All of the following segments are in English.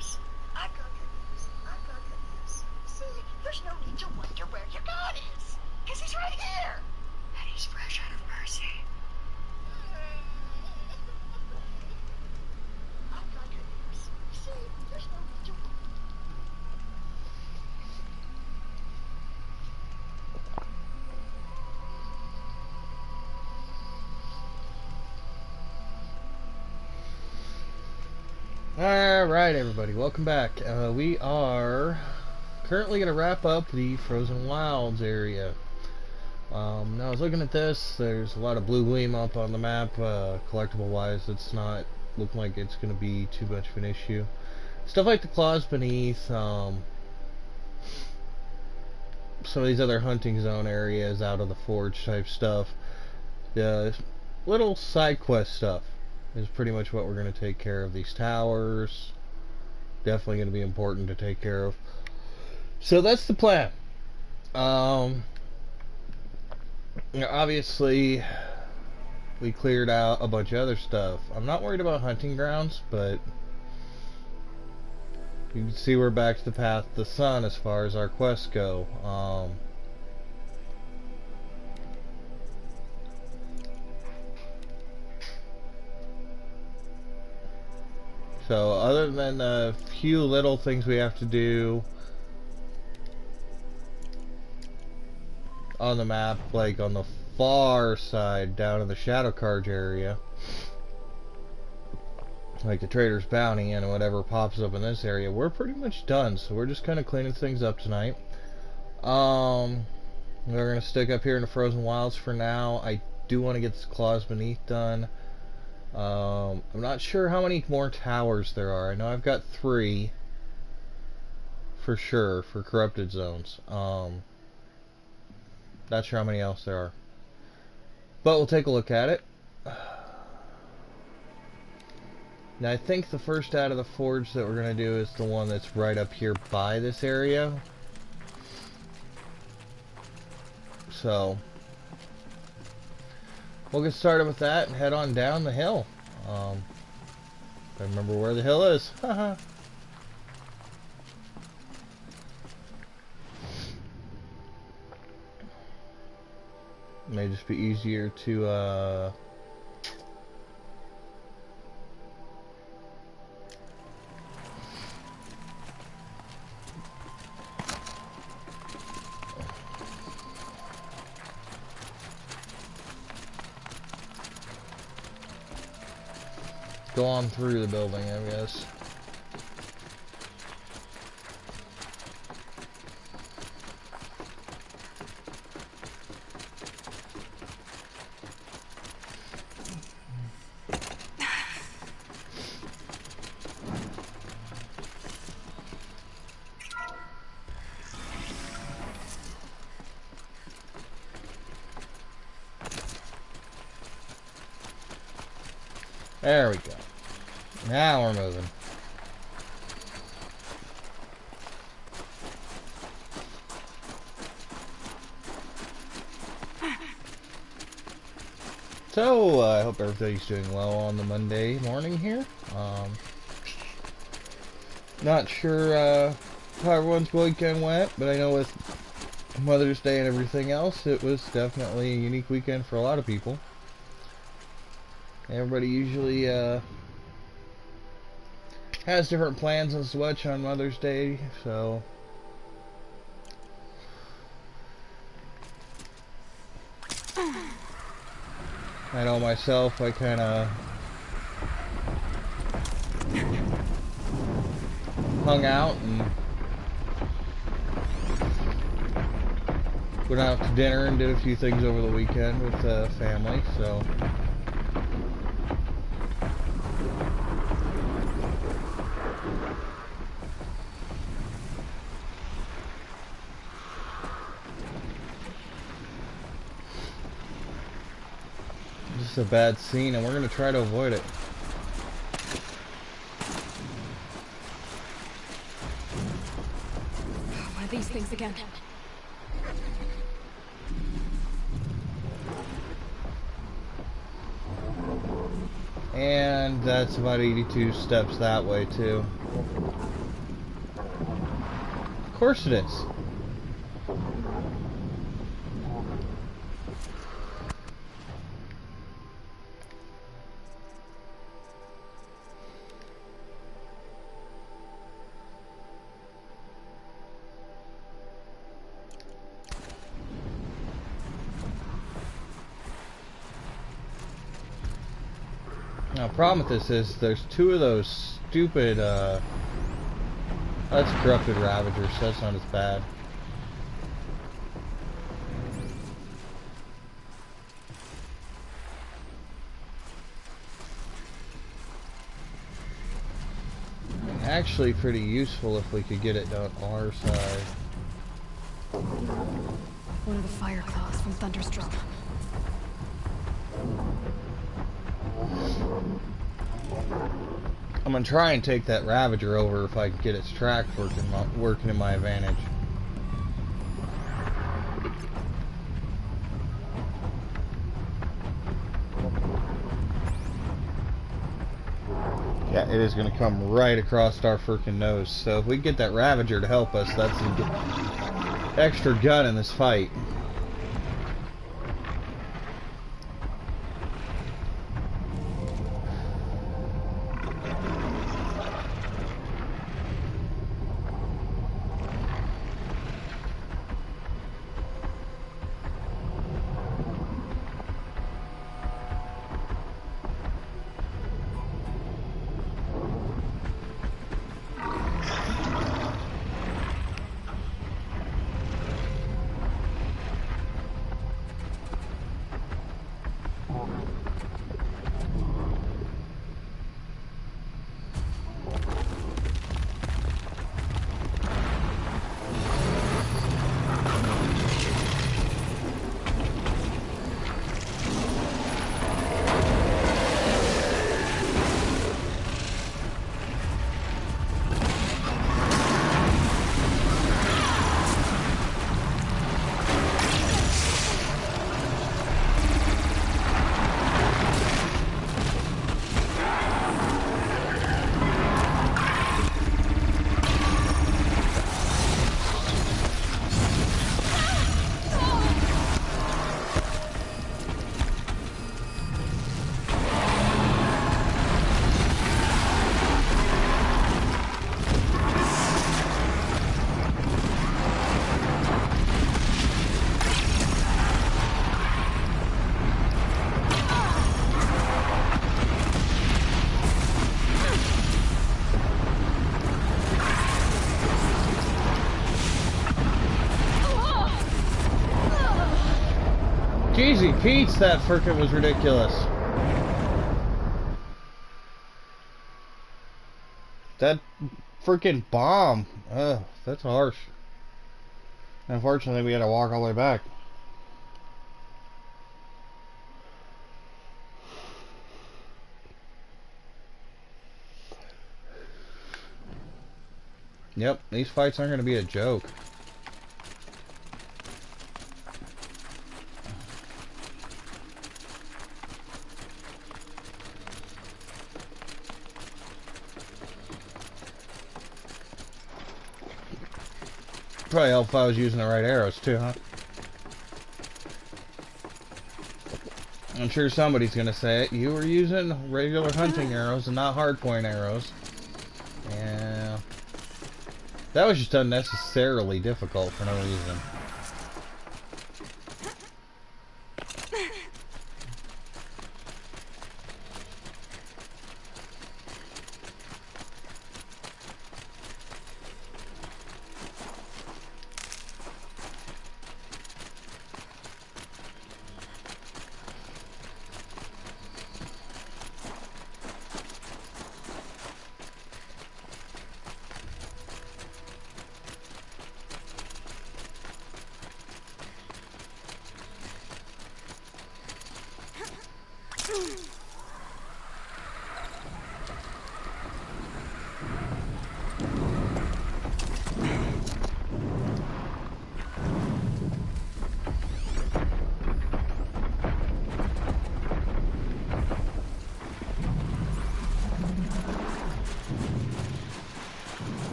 news. I've got good news. I've got good news. See, there's no need to wonder where your God is. Because he's right here. And he's fresh out of mercy. I've got good news. See, there's no need to wonder. Alright everybody, welcome back. We are currently going to wrap up the Frozen Wilds area. Now I was looking at this, there's a lot of blue gleam up on the map, collectible wise. It's not look like it's going to be too much of an issue. Stuff like the claws beneath, some of these other hunting zone areas out of the forge type stuff. The little side quest stuff is pretty much what we're going to take care of. These towers, definitely going to be important to take care of. So that's the plan. Obviously, we cleared out a bunch of other stuff. I'm not worried about hunting grounds, but you can see we're back to the path of the sun as far as our quests go. So other than a few little things we have to do on the map, like on the far side down in the Shadow Carja area, like the Trader's Bounty and whatever pops up in this area, we're pretty much done. So we're just kind of cleaning things up tonight. We're going to stick up here in the Frozen Wilds for now. I do want to get this Claws Beneath done. I'm not sure how many more towers there are. I know I've got 3 for sure for corrupted zones. Not sure how many else there are, but we'll take a look at it. Now I think the first out of the forge that we're gonna do is the one that's right up here by this area. So we'll get started with that and head on down the hill. I remember where the hill is. Haha. May just be easier to go on through the building, I guess. There we go. Now we're moving. So, I hope everybody's doing well on the Monday morning here. Not sure how everyone's weekend went, but I know with Mother's Day and everything else, it was definitely a unique weekend for a lot of people. Everybody usually has different plans and such on Mother's Day, so I know myself, I kind of hung out and went out to dinner and did a few things over the weekend with the family, so this is a bad scene and we're going to try to avoid it. One of these things again. And that's about 82 steps that way, too. Of course it is. Now, the problem with this is there's two of those stupid, that's corrupted Ravagers, so that's not as bad. Actually pretty useful if we could get it down our side. One of the fire claws from Thunderstruck. I'm gonna try and take that Ravager over if I can get its track working in my advantage. Yeah, it is gonna come right across our freaking nose. So if we get that Ravager to help us, that's an extra gun in this fight. Jeezy Pete's, that frickin' was ridiculous. That freaking bomb. Ugh, that's harsh. Unfortunately, we had to walk all the way back. Yep, these fights aren't going to be a joke. Probably help if I was using the right arrows too, huh? I'm sure somebody's gonna say it. You were using regular hunting arrows and not hardpoint arrows. Yeah. That was just unnecessarily difficult for no reason.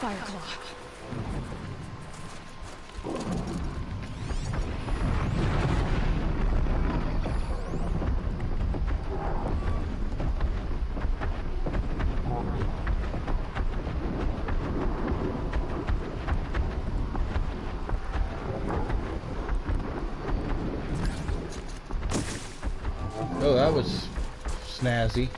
Fireclaw. Oh, that was snazzy.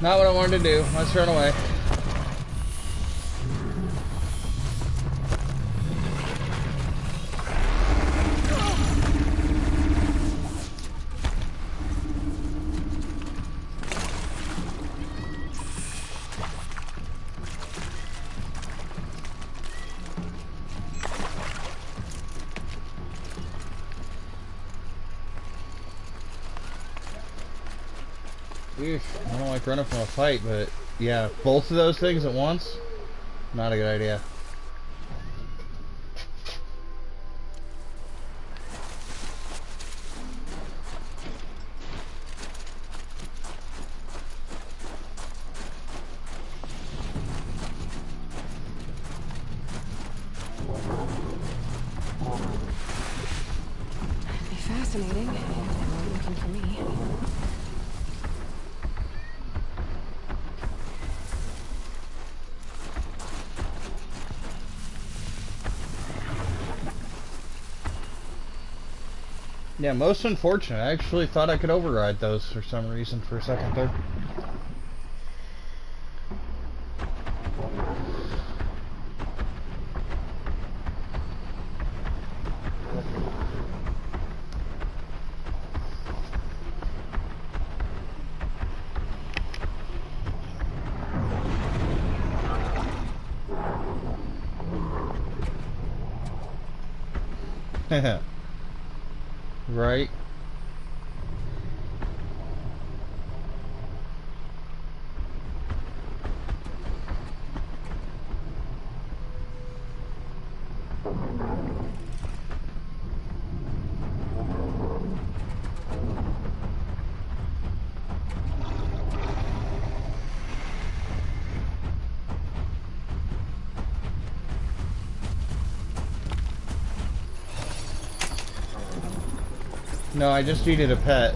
Not what I wanted to do. Let's run away. I don't like running from a fight, but yeah, both of those things at once, not a good idea. It'd be fascinating if they weren't looking for me. Yeah, most unfortunate. I actually thought I could override those for some reason for a second there. Right. No, I just needed a pet.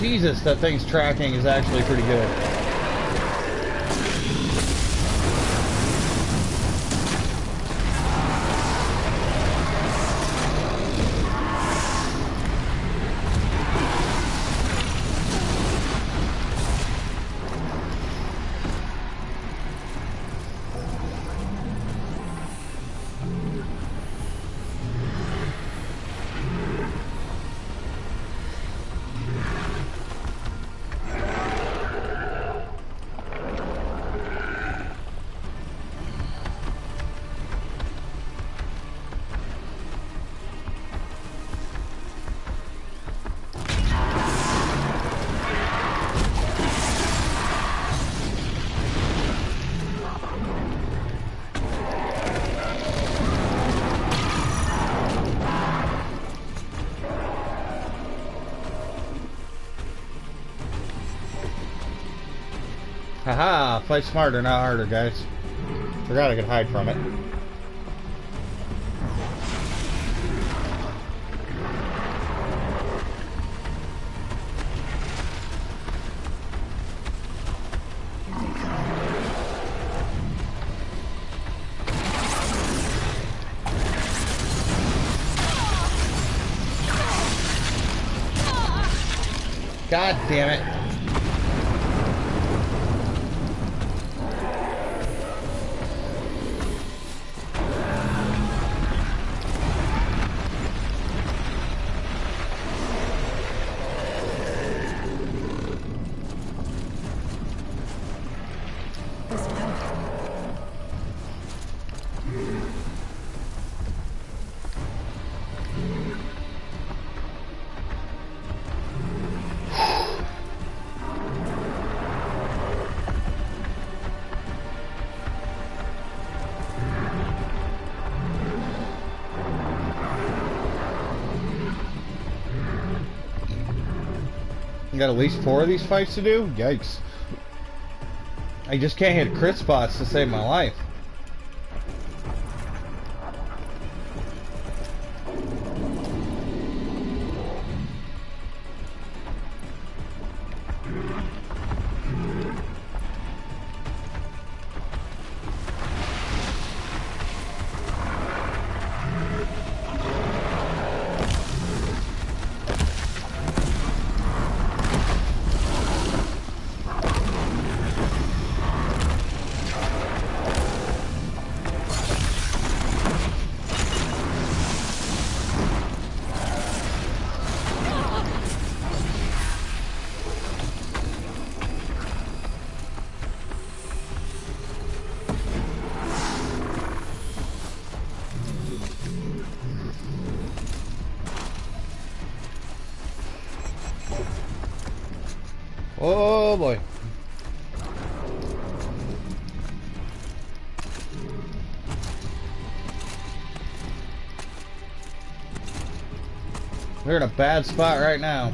Jesus, that thing's tracking is actually pretty good. Haha, fight smarter, not harder, guys. Forgot I could hide from it. God damn it. Got at least 4 of these fights to do? Yikes. I just can't hit crit spots to save my life. Oh boy. We're in a bad spot right now.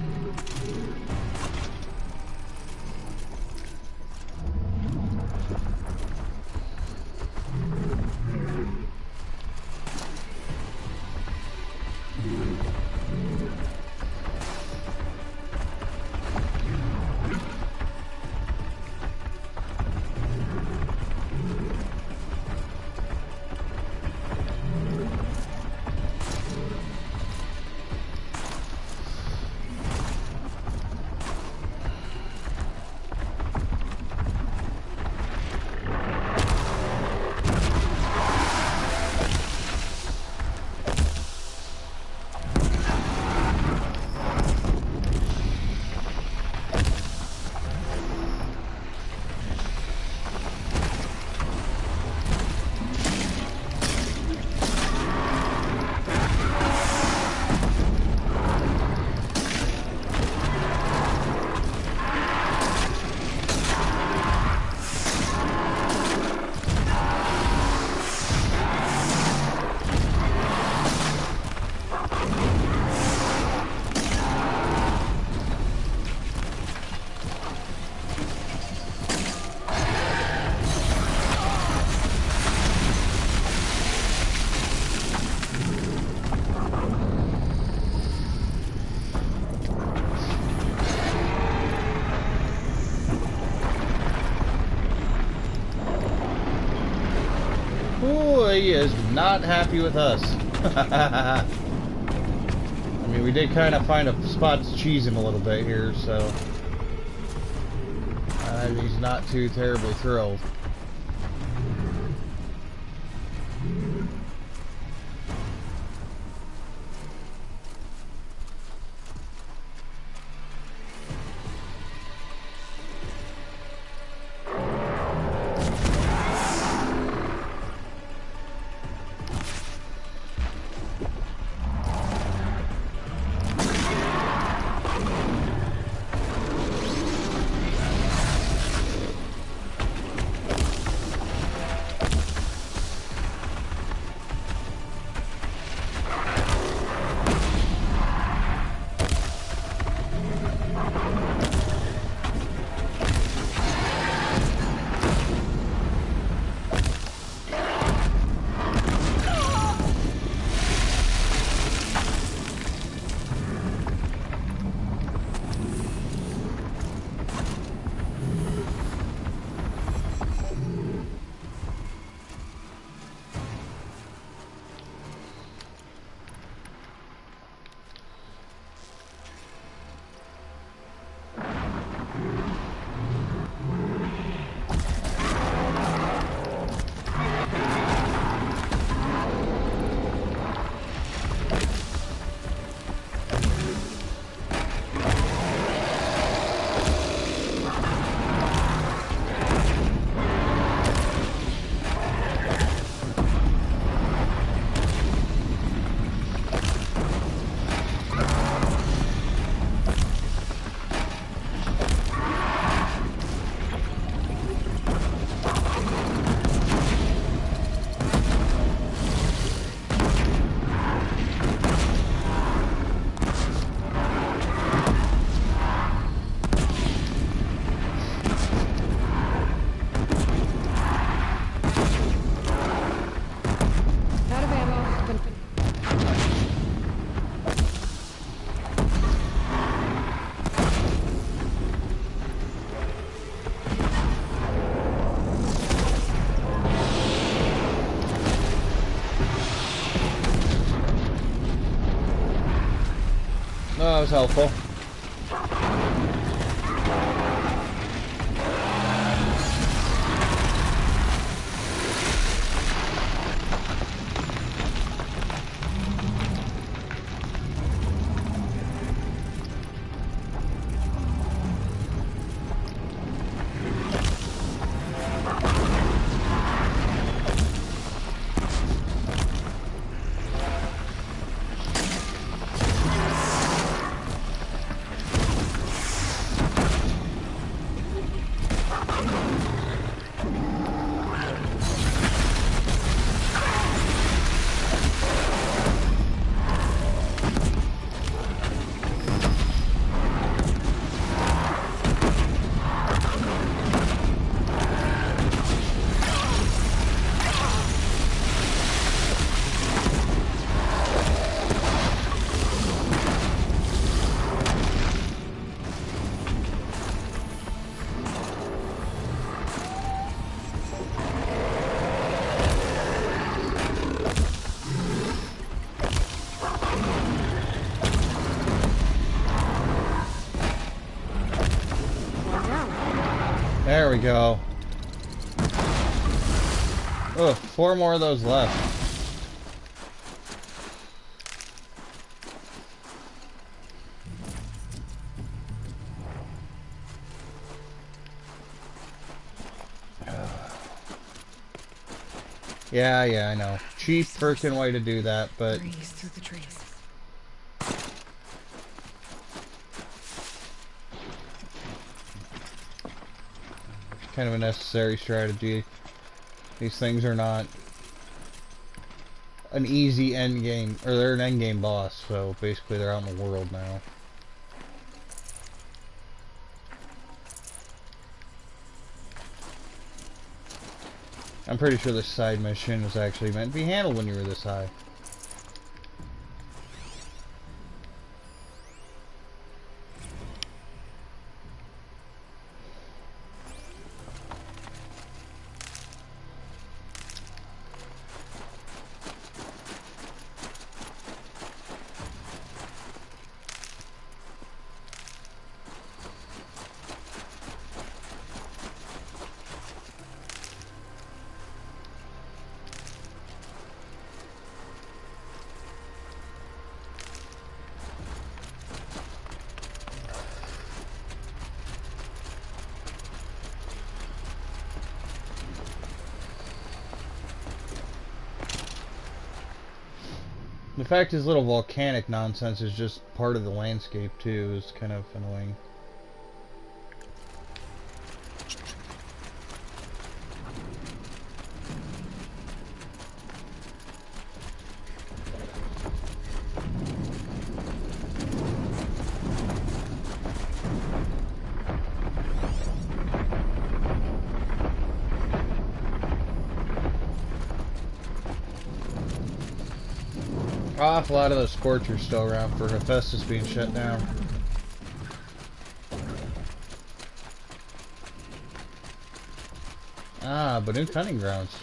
apparently is not happy with us. I mean, we did kind of find a spot to cheese him a little bit here, so he's not too terribly thrilled. That was helpful. There we go. Oh, 4 more of those left. Yeah, I know. Cheap freaking way to do that, but Breeze through the trees. kind of a necessary strategy. These things are not an easy end game, or they're an end game boss, so basically they're out in the world now. I'm pretty sure this side mission was actually meant to be handled when you were this high. The fact his little volcanic nonsense is just part of the landscape too is kind of annoying. Awful lot of those Scorchers still around for Hephaestus being shut down. Ah, Banuk Hunting Grounds.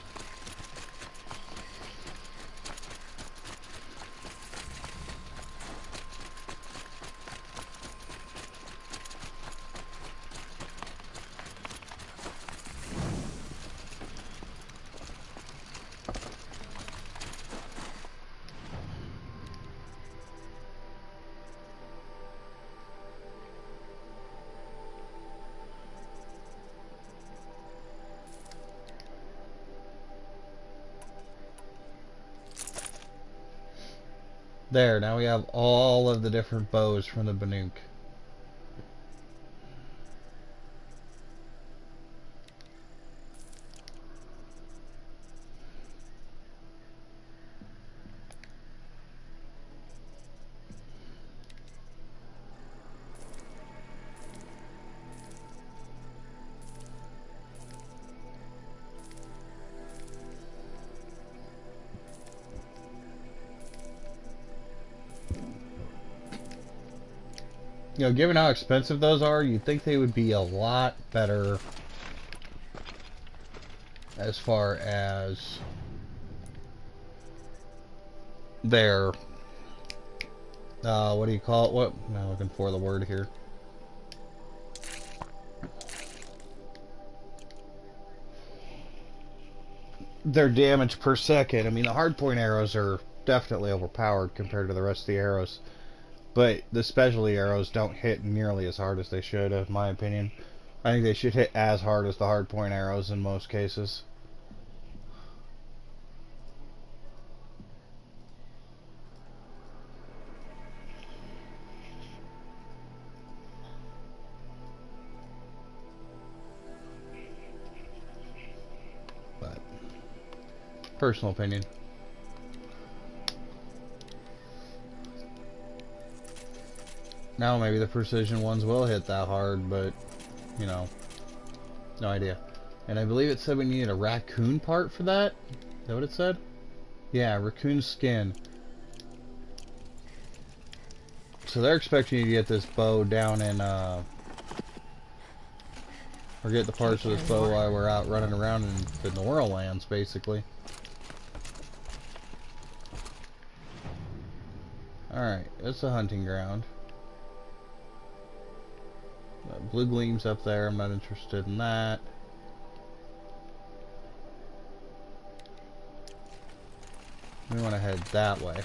There, now we have all of the different bows from the Banuk. You know, given how expensive those are, you'd think they would be a lot better as far as their, what do you call it? What am I looking for the word here? Their damage per second. I mean, the hardpoint arrows are definitely overpowered compared to the rest of the arrows. But the specialty arrows don't hit nearly as hard as they should, in my opinion. I think they should hit as hard as the hardpoint arrows in most cases. But, personal opinion. Now maybe the precision ones will hit that hard, but, you know, no idea. And I believe it said we needed a raccoon part for that? Is that what it said? Yeah, raccoon skin. So they're expecting you to get this bow down in, or get the parts of this bow while we're out running around in the Norlands, basically. Alright, it's a hunting ground. Blue gleams up there, I'm not interested in that. We want to head that way.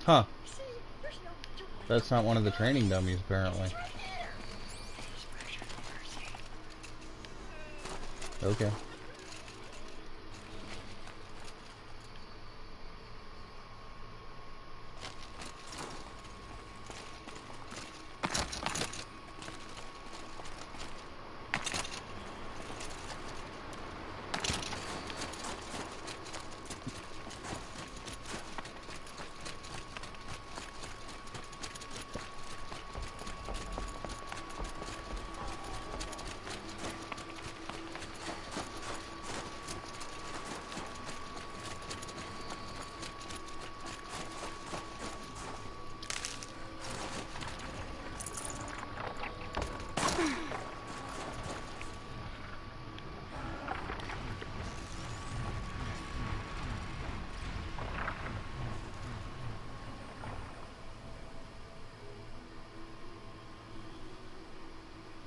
Huh. That's not one of the training dummies, apparently. Okay.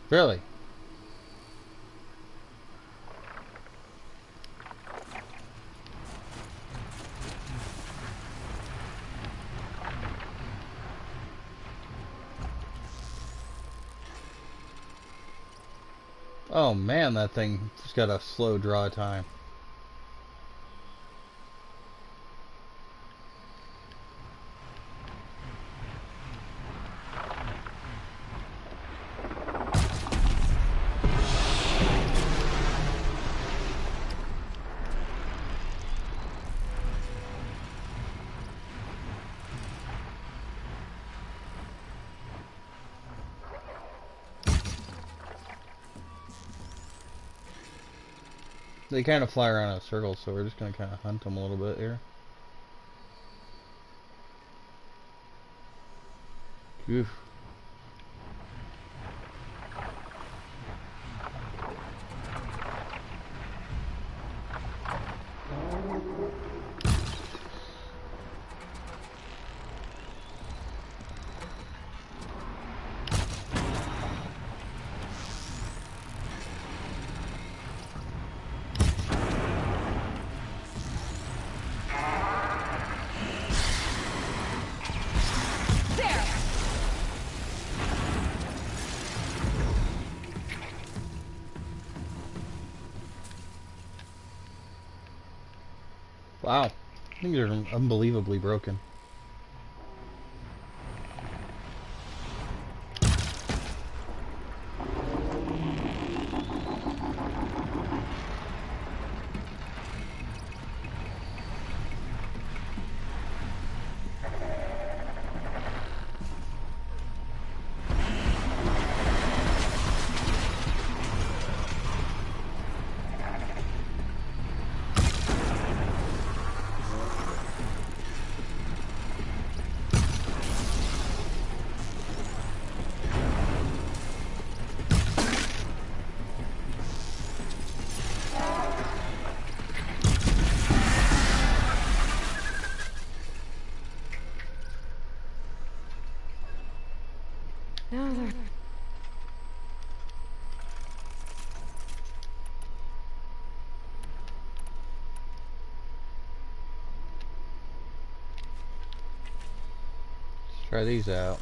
Really? Oh man, that thing's got a slow draw time. They kind of fly around in a circle, so we're just going to kind of hunt them a little bit here. Oof. Wow, things are unbelievably broken. Now they're... Let's try these out.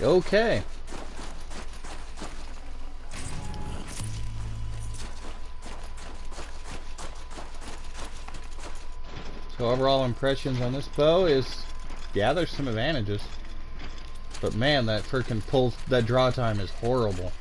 Okay. So overall impressions on this bow is, yeah, there's some advantages. But man, that freaking that draw time is horrible.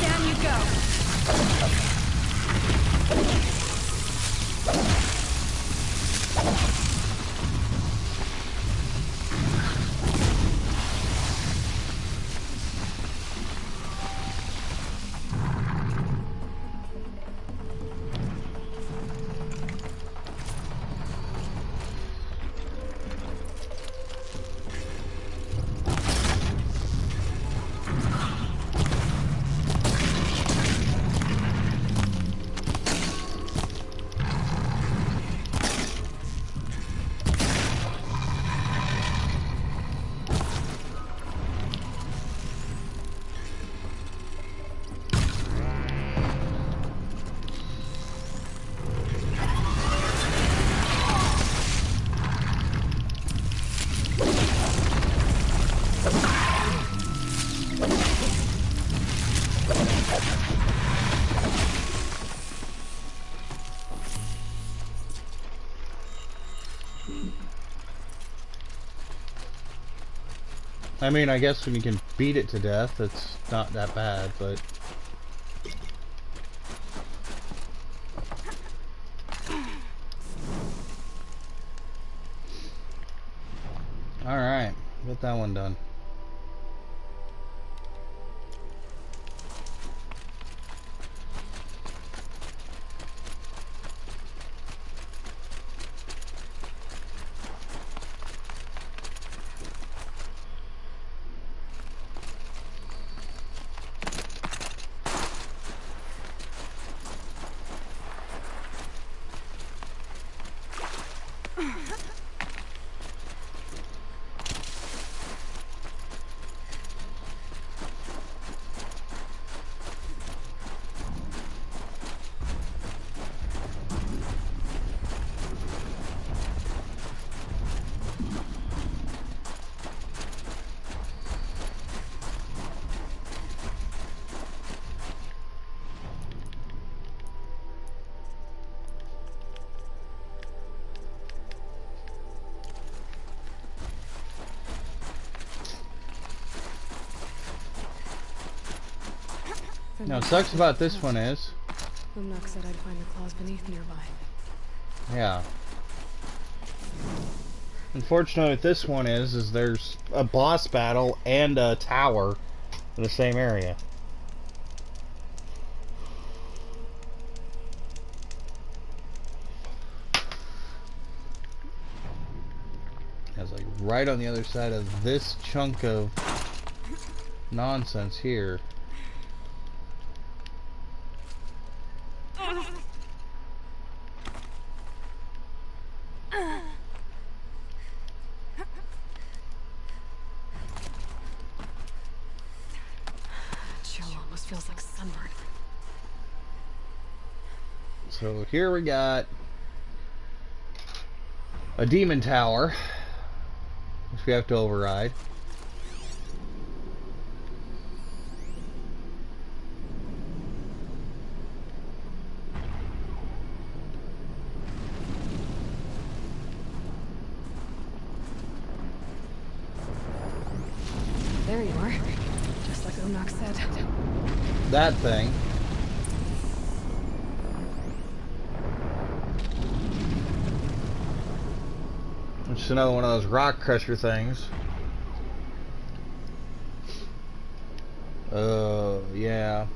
Down you go. I mean, I guess when you can beat it to death, it's not that bad, but... Alright, get that one done. Now, what sucks about this one is... Umnak said I'd find the claws beneath nearby. Yeah. Unfortunately, with this one is there's a boss battle and a tower in the same area. It's like right on the other side of this chunk of nonsense here. Feels like sunburn. So here we got a demon tower, which we have to override. There you are. Just like Umnak said. That thing. Which is another one of those rock crusher things. Yeah.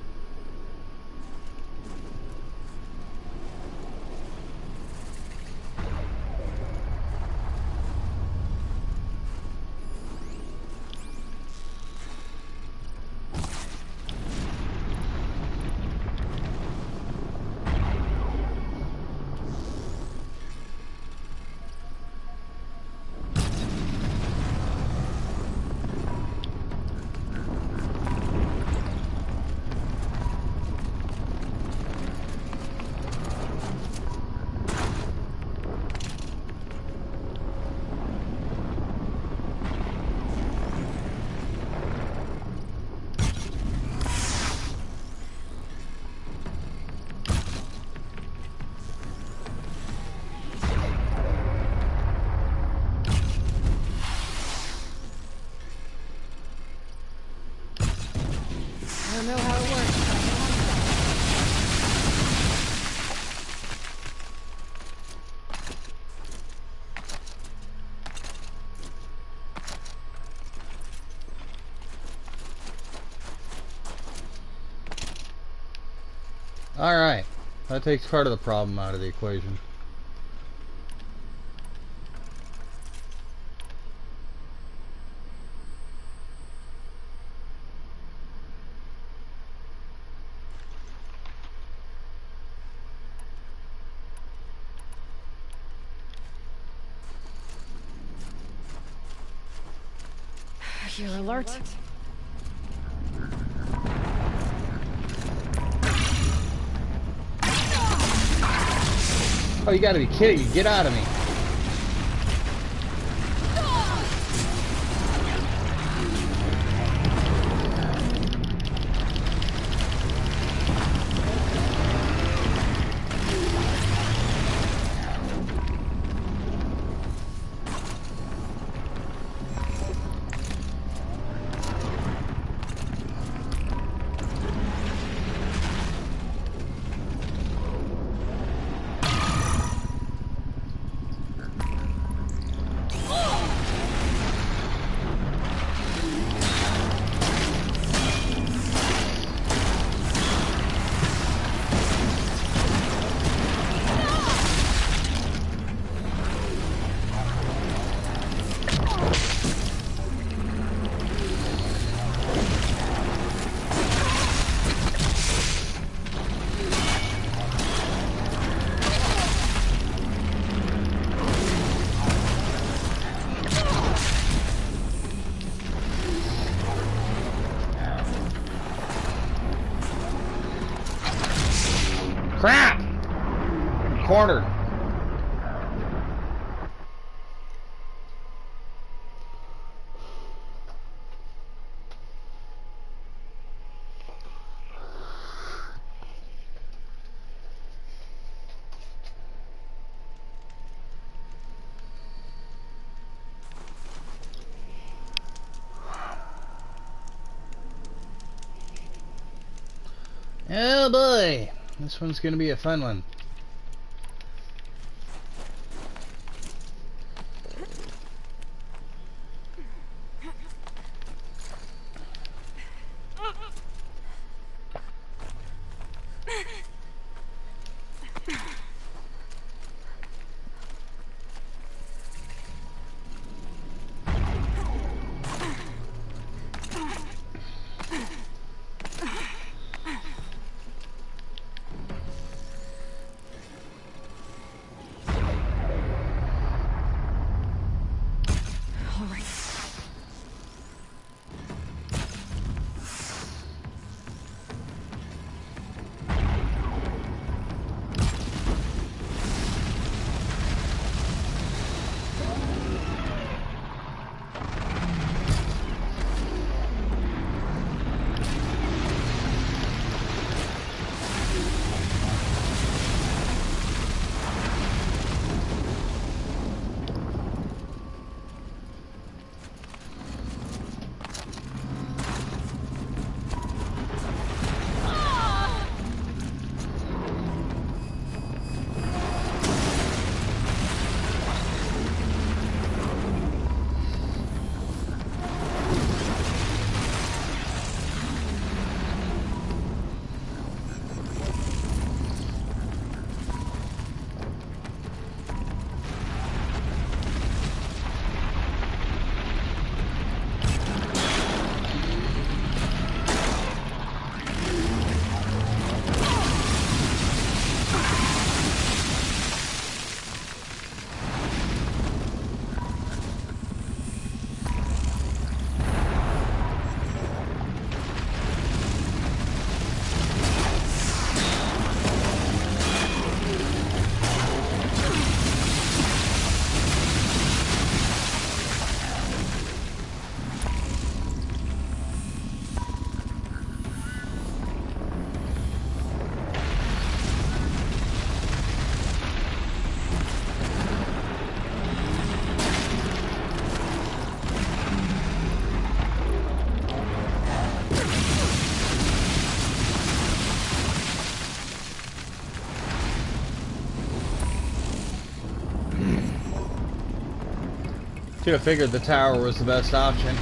I don't know how it works, but I know how to do it. Alright. That takes part of the problem out of the equation. You're alert. Oh, you gotta be kidding me. Get out of me. cornered. Oh boy, this one's gonna be a fun one. All right. Should have figured the tower was the best option.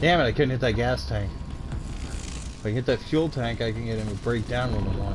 Damn it, I couldn't hit that gas tank. If I hit that fuel tank, I can get him to break down a little more.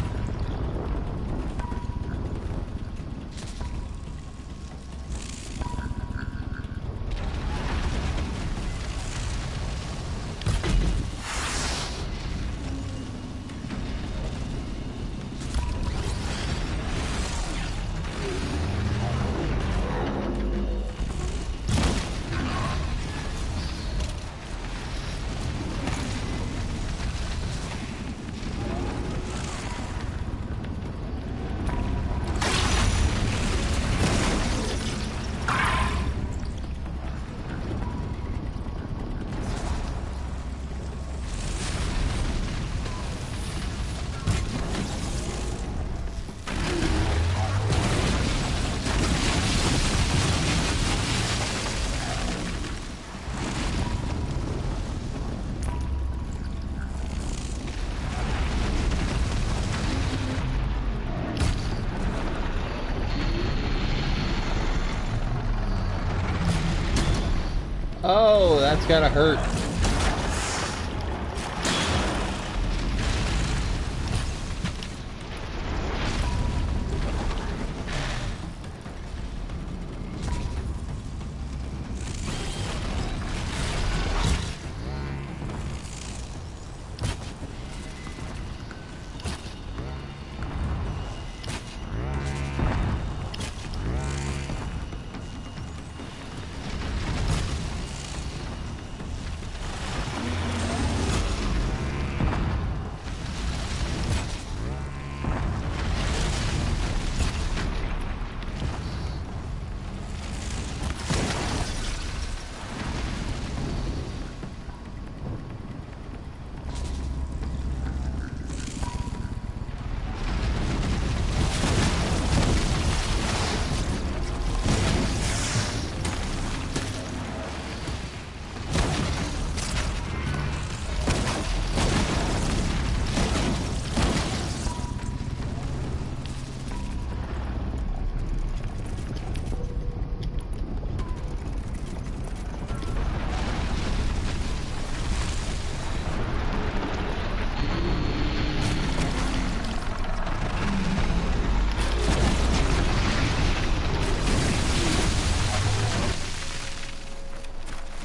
Oh, that's gotta hurt.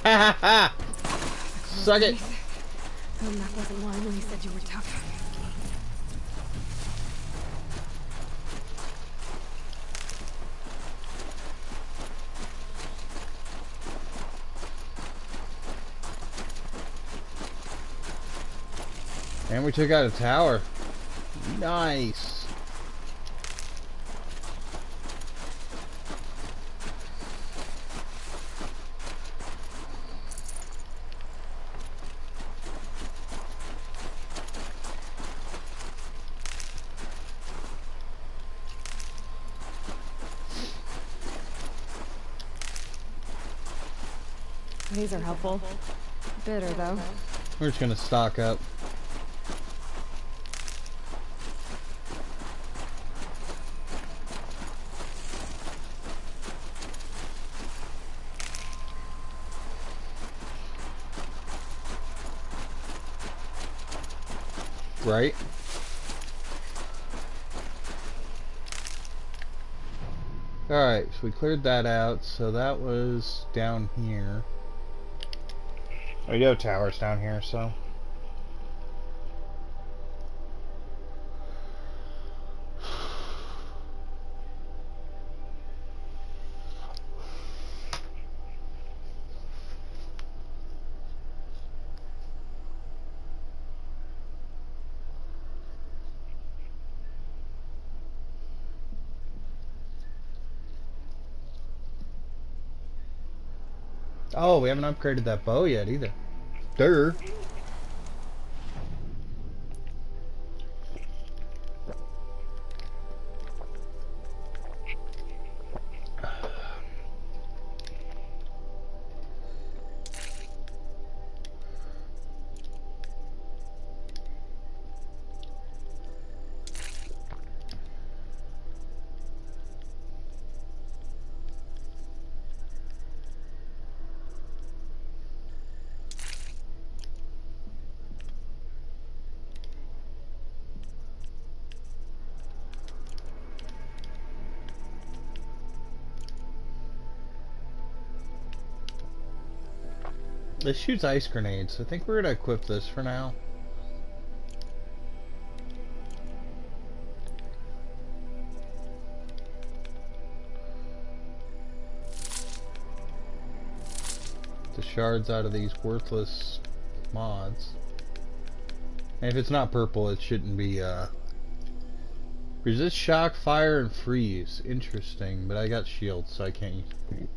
Ha ha ha! Suck it! The map wasn't lying when you said you were tough. And we took out a tower. Nice. These are helpful. Bitter, though. We're just gonna stock up. Right? Alright, so we cleared that out, so that was down here. Oh, you have towers down here, so. Oh, we haven't upgraded that bow yet either. Durr. This shoots ice grenades. I think we're gonna equip this for now. The shards out of these worthless mods. And if it's not purple, it shouldn't be, resist shock, fire, and freeze. Interesting, but I got shields, so I can't use it.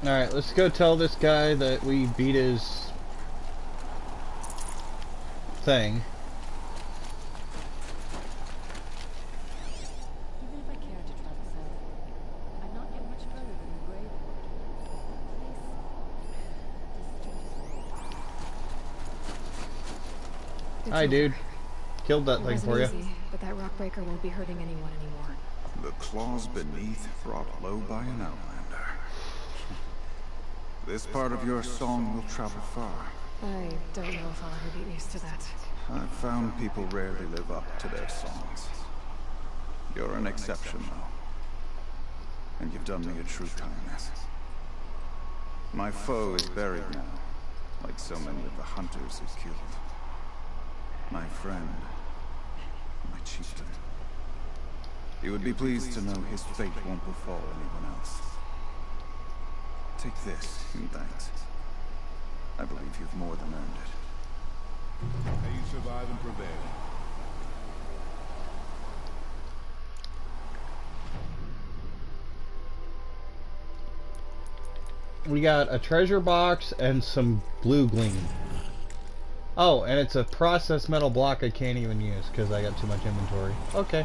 Alright, let's go tell this guy that we beat his thing. Even if I cared to travel south, I'd not get much further than the grave. Hi, dude. Killed that thing for you. Easy, but that rock breaker won't be hurting anyone anymore. The claws beneath brought low by an outlander. This part of your song will travel far. I don't know if I'll ever get used to that. I've found people rarely live up to their songs. You're an exception, though. And you've done me a true kindness. My foe is buried now, like so many of the hunters he killed. My friend, my chieftain. He would be pleased to know his fate won't befall anyone else. Take this in thanks. I believe you've more than earned it. May you survive and prevail. We got a treasure box and some blue gleam. Oh, and it's a processed metal block I can't even use because I got too much inventory. Okay.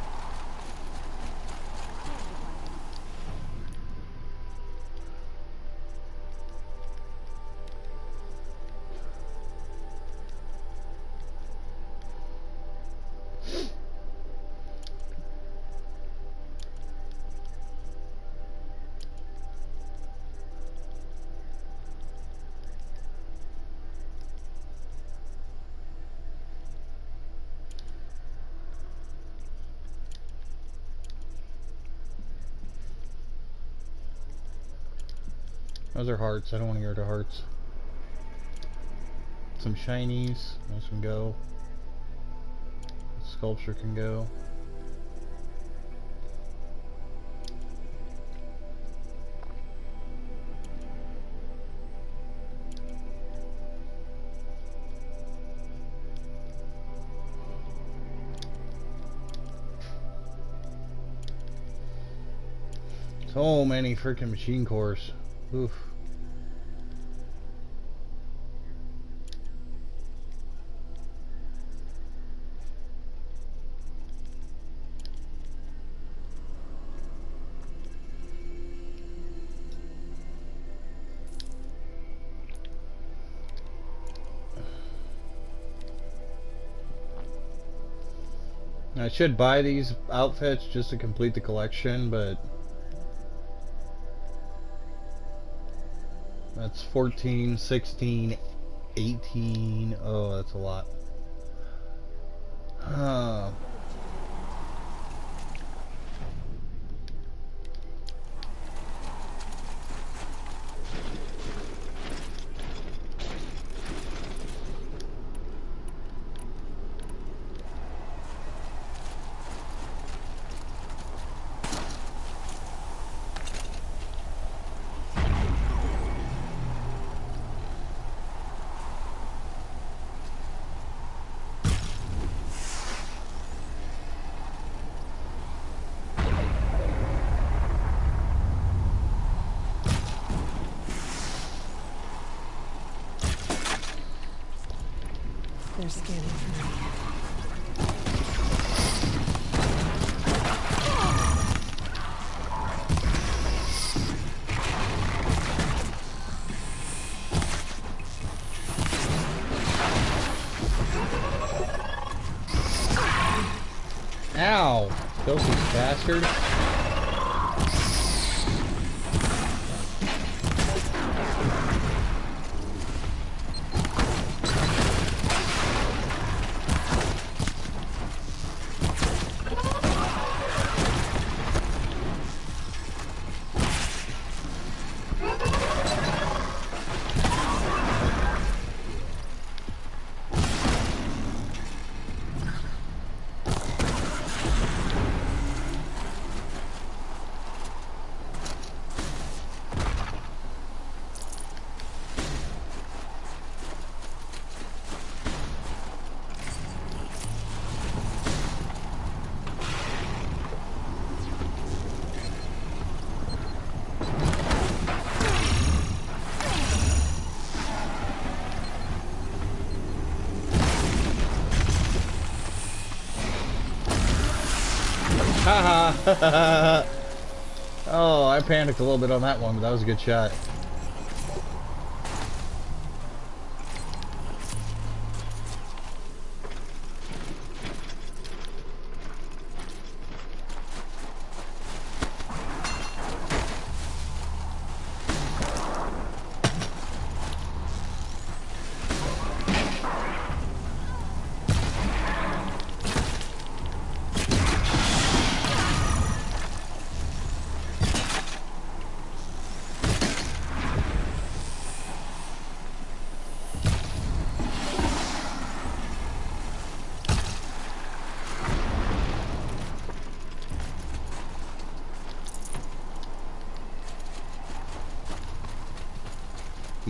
Those are hearts. I don't want to go to hearts. Some shinies. Those can go. Sculpture can go. So many freaking machine cores. Oof. I should buy these outfits just to complete the collection, but that's 14, 16, 18. Oh, that's a lot. They're scanning for me. Ow! Filthy bastard. Haha! Oh, I panicked a little bit on that one, but that was a good shot.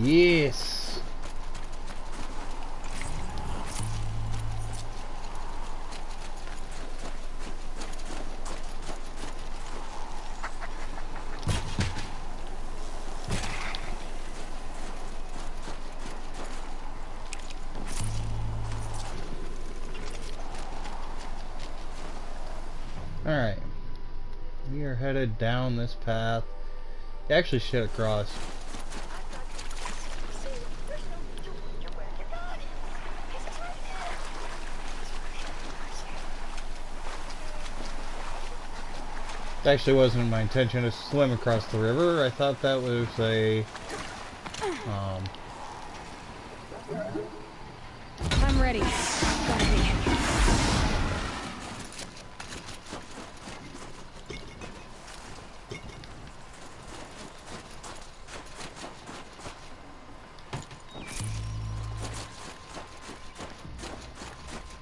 Yes. All right. We are headed down this path. You actually should have crossed. See, there's no need to wonder where your God is. 'Cause he's right here. It actually wasn't my intention to swim across the river. I thought that was a I'm ready. Gotta be.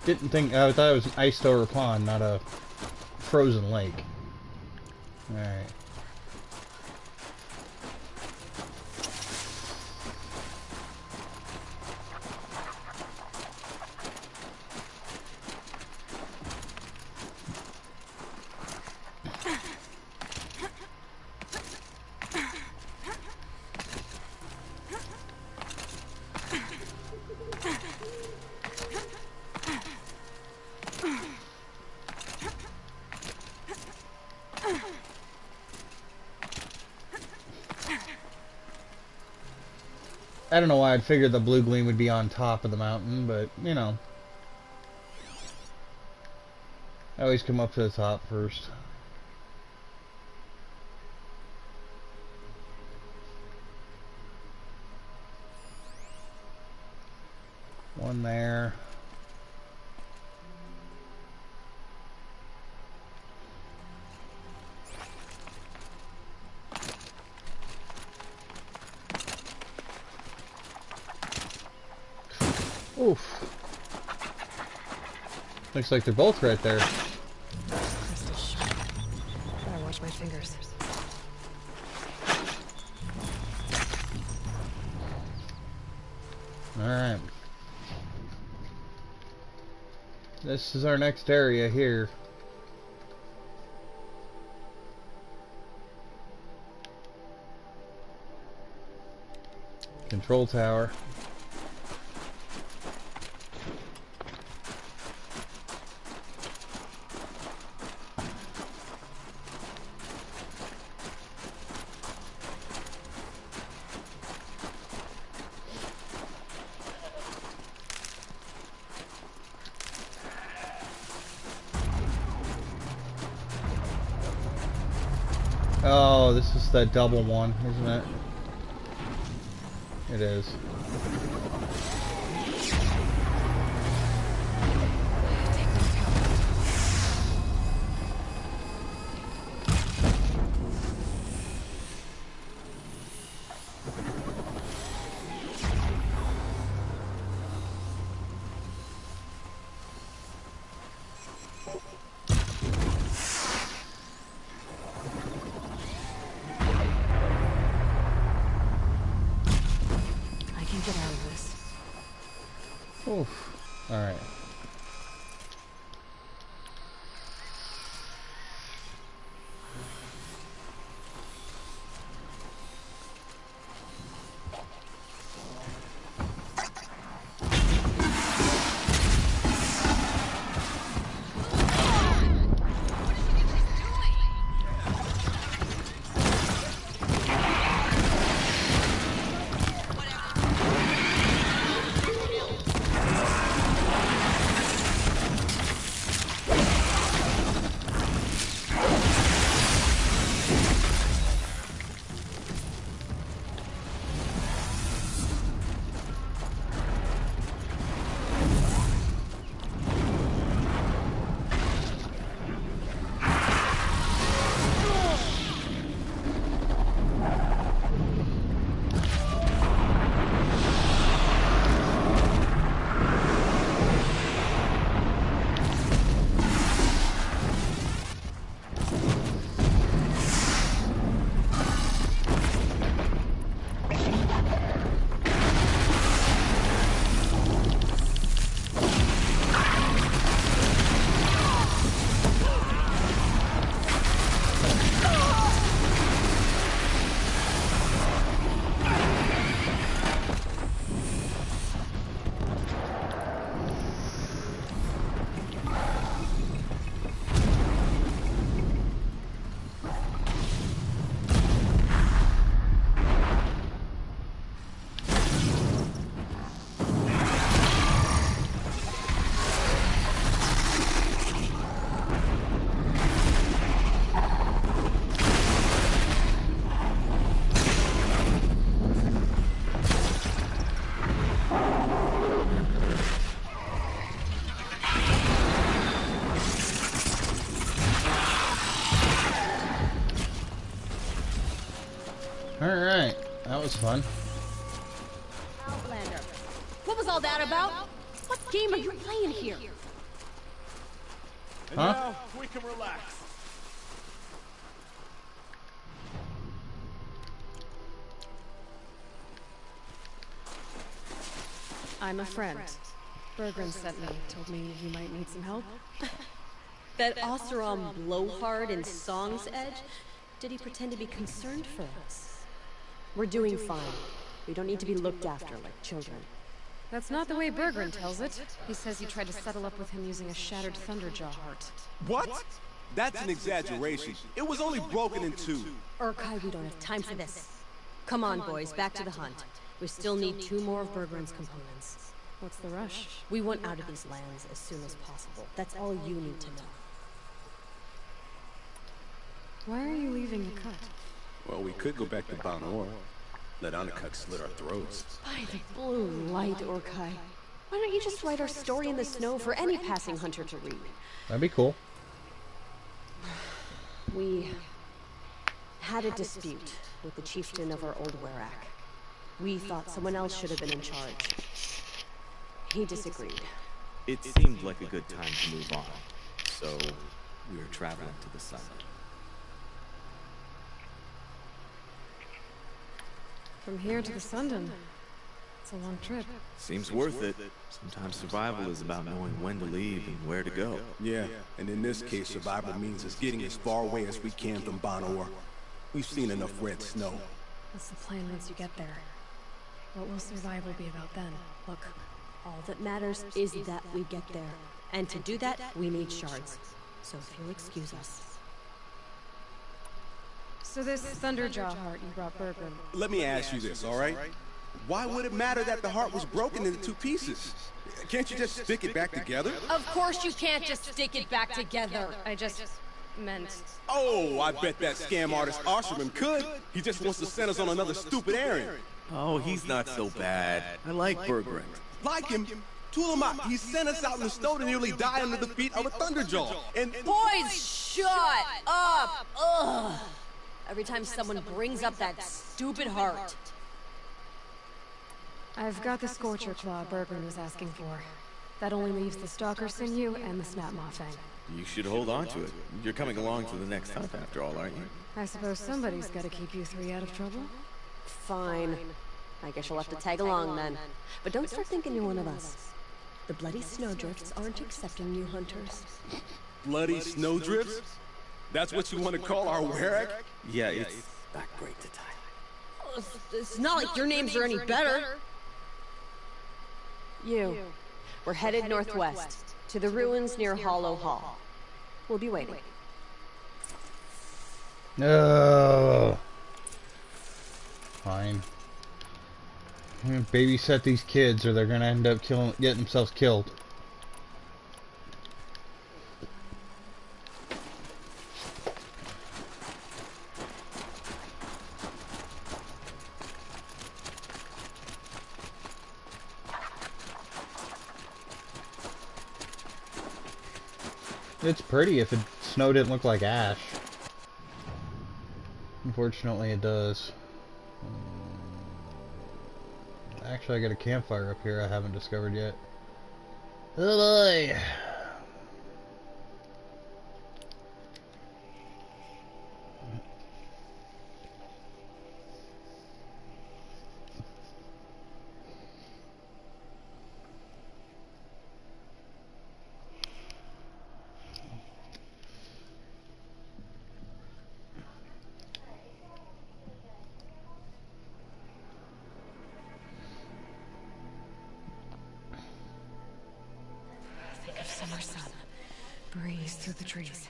didn't think I thought it was an iced over pond, not a frozen lake. All right. I don't know why I'd figured the blue gleam would be on top of the mountain, but, you know. I always come up to the top first. One there. Oof. Looks like they're both right there. Crystal sharp. Better wash my fingers. Alright. This is our next area here. Control tower. Oh, this is the double one, isn't it? It is. Oof. Alright. Alright, that was fun. Outlander. What was all that about? What game are you playing here? And Huh? now we can relax. I'm a friend. Bergren sent me, told me you might need some help. That Oseram blowhard in Song's Edge? Did he pretend to be concerned for us? We're doing fine. We don't need to be looked after like children. That's not the way Bergren tells it. He says you tried to settle up with him using a shattered Thunderjaw heart. What? That's an exaggeration. It was only broken in two. Urkai, we don't have time for this. Come on, boys, back to the hunt. We still need 2 more of Bergren's components. What's the rush? We want out of these lands as soon as possible. That's all you need to know. Why are you leaving the cut? Well, we could go back to Banor. Let Anakuk slit our throats. By the blue light, Urkai. Why don't you just write our story in the snow for any passing hunter to read? That'd be cool. We had a dispute with the chieftain of our old Werak. We thought someone else should have been in charge. He disagreed. It seemed like a good time to move on, so we were traveling to the sun. From here to the Sundom. It's a long trip. Seems worth it. Sometimes survival is about knowing when to leave and where to go. Yeah, and in this case, survival means us getting as far away as we can from Banor. We've seen enough red snow. What's the plan once you get there? What will survival be about then? Look, All that matters is that we get there. And to do that, we need shards. So if you'll excuse us. so this Thunderjaw heart you brought Bergren. Let me ask you this, all right? Why would it matter that the heart was broken into 2 pieces? Can't you just stick it back together? Of course you can't just stick it back together. I just meant... Oh, I bet that scam artist Osterman could. He just wants to send us on another stupid errand. Oh, he's not so bad. I like Bergrun. Like him? Tulamot, he sent us out in the snow to nearly die under the feet of a Thunderjaw. And Boys, shut up! Ugh! Every time someone brings up that stupid heart. I've got the Scorcher Claw Bergrun was asking for. That only leaves the Stalker Sinew and the Snap Maw Fang. You should hold on to it. You're coming along to the next hunt after all, aren't you? I suppose somebody's gotta keep you three out of trouble. Fine. I guess you'll have to tag along then. But don't start thinking you're one of us. The Bloody Snowdrifts aren't accepting new hunters. bloody snowdrifts? That's what you want to call our Warwick? Yeah, it's not great to tie. It's not like your names are any better. We're headed northwest, to the ruins near Hollow Hall. We'll be waiting. No. Fine. Babysit these kids or they're gonna end up getting themselves killed. It's pretty if snow didn't look like ash. Unfortunately it does. Actually, I got a campfire up here I haven't discovered yet. Oh boy! Summer sun. Breeze through the trees.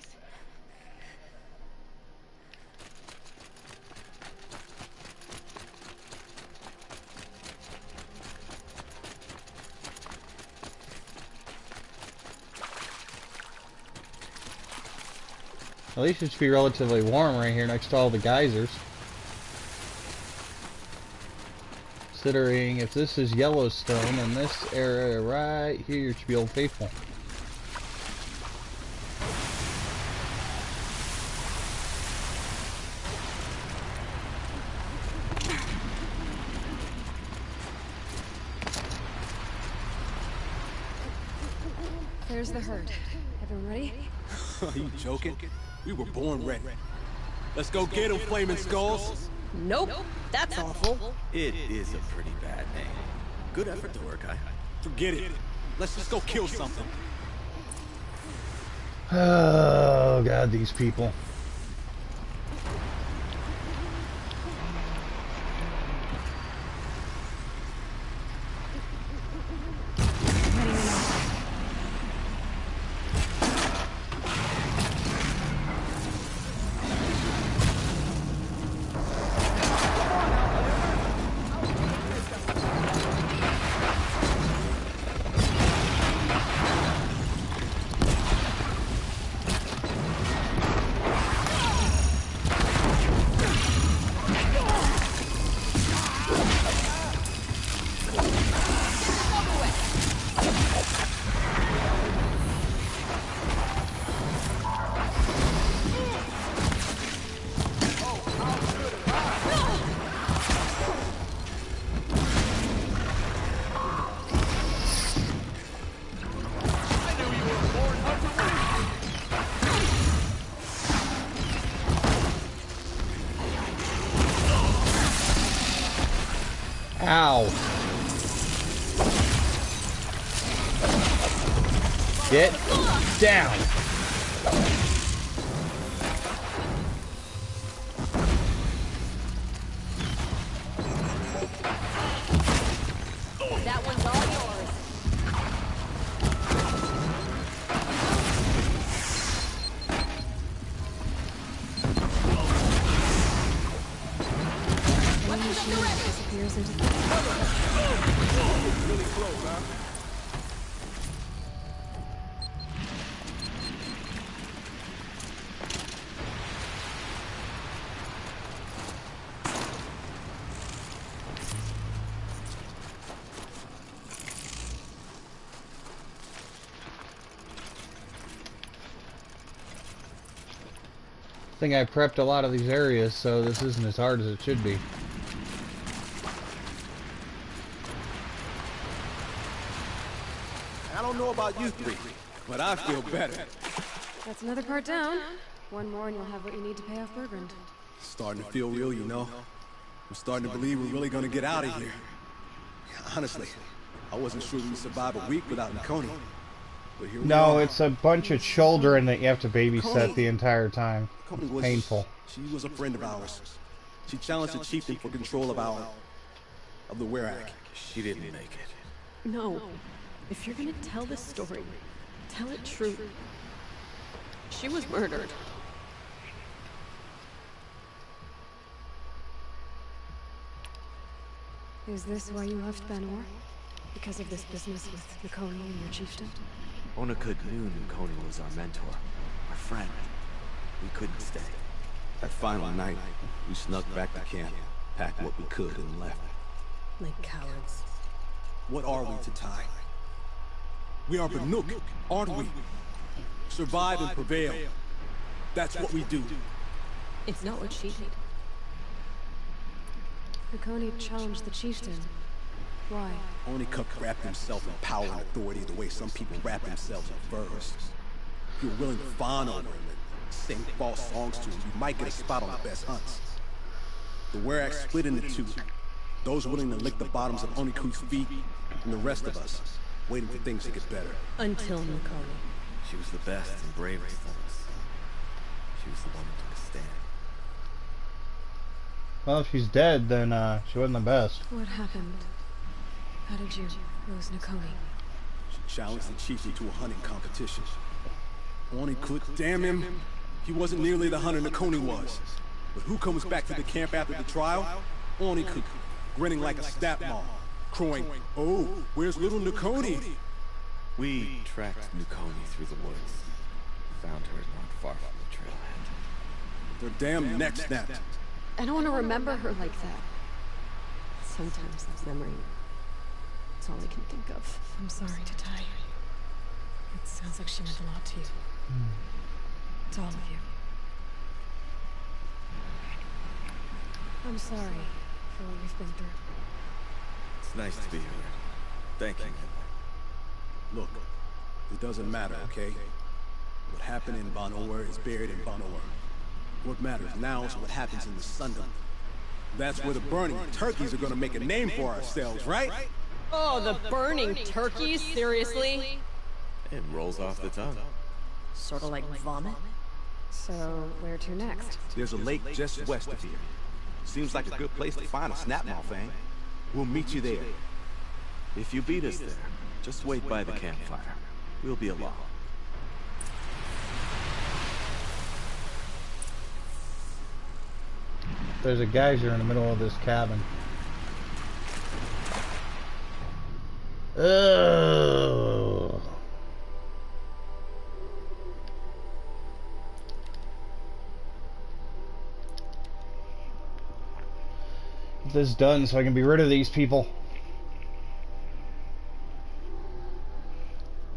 At least it should be relatively warm right here next to all the geysers. Considering if this is Yellowstone and this area right here should be Old Faithful. There's the herd. Everyone ready? Are you joking? We were born ready. Let's go get them, Flaming Skulls. Nope, that's awful. It is a pretty bad name. Good effort to work, Forget it. Let's just go kill something. Oh god, these people. Ow. Get down. That one's all yours. Weapons up the ready. Disappears into the... Really close, huh? think I prepped a lot of these areas, so this isn't as hard as it should be. I don't know about you three, but I feel better. That's another part down. One more and you'll have what you need to pay off Bergrund. Starting to feel real, you know. I'm starting to believe we're really gonna get out of here. Honestly, I wasn't sure we'd survive a week without Nakoni. But here we No, are. it's a bunch of children that you have to babysit the entire time. Nakoni was Painful. She was a friend of ours. She challenged the chieftain for control of the Werak. She didn't make it. No. If you're gonna tell this story, tell it true. She was murdered. Is this why you left Banor? Because of this business with Nakoni and your chieftain? Onakut knew Nakoni was our mentor, our friend. We couldn't stay. That final night, we snuck back to camp, packed what we could, and left. Like cowards. What are we to Ty? We are Banuk, aren't we? Survive and prevail. That's what we do. It's not what she did. Nakoni challenged the chieftain. Why? Onakut wrapped himself in power and authority the way some people wrap themselves in furs. If you're willing to fawn over him and sing false songs to him, you might get a spot on the best hunts. The Werak split into two. Those willing to lick the bottoms of Onakut's feet, and the rest of us, waiting for things to get better. Until Nakoni. She was the best and bravest of us. She was the one who took a stand. Well, if she's dead, then she wasn't the best. What happened? How did you lose Nakoni? She challenged the chieftain to a hunting competition. Onakut, damn him, he wasn't nearly the hunter Nakoni was. But who comes back to the camp after the trial? Onakut, grinning like a snapmaw, crowing, "Oh, where's little Nakoni?" We tracked Nakoni through the woods. Found her not far from the trailhead. Their damn neck snapped. I don't want to remember her like that. Sometimes this memory, it's all I can think of. I'm sorry to Ty. It sounds like she meant a lot to you. It's all of you. I'm sorry for what you've been through. It's nice to be here. Thank you. Look, it doesn't matter, okay? What happened in Banor is buried in Banor. What matters now is what happens in the Sundom. That's where the burning turkeys are gonna make a name for ourselves, right? Oh, the burning turkeys? Seriously? It rolls off the tongue. Sort of like vomit? So, where to next? There's a lake just west of here. Seems like a good place to find a snapmaw fang. We'll meet you there. If you beat us there, just wait by the campfire. We'll be along. There's a geyser in the middle of this cabin. Ugh. Get this done so I can be rid of these people.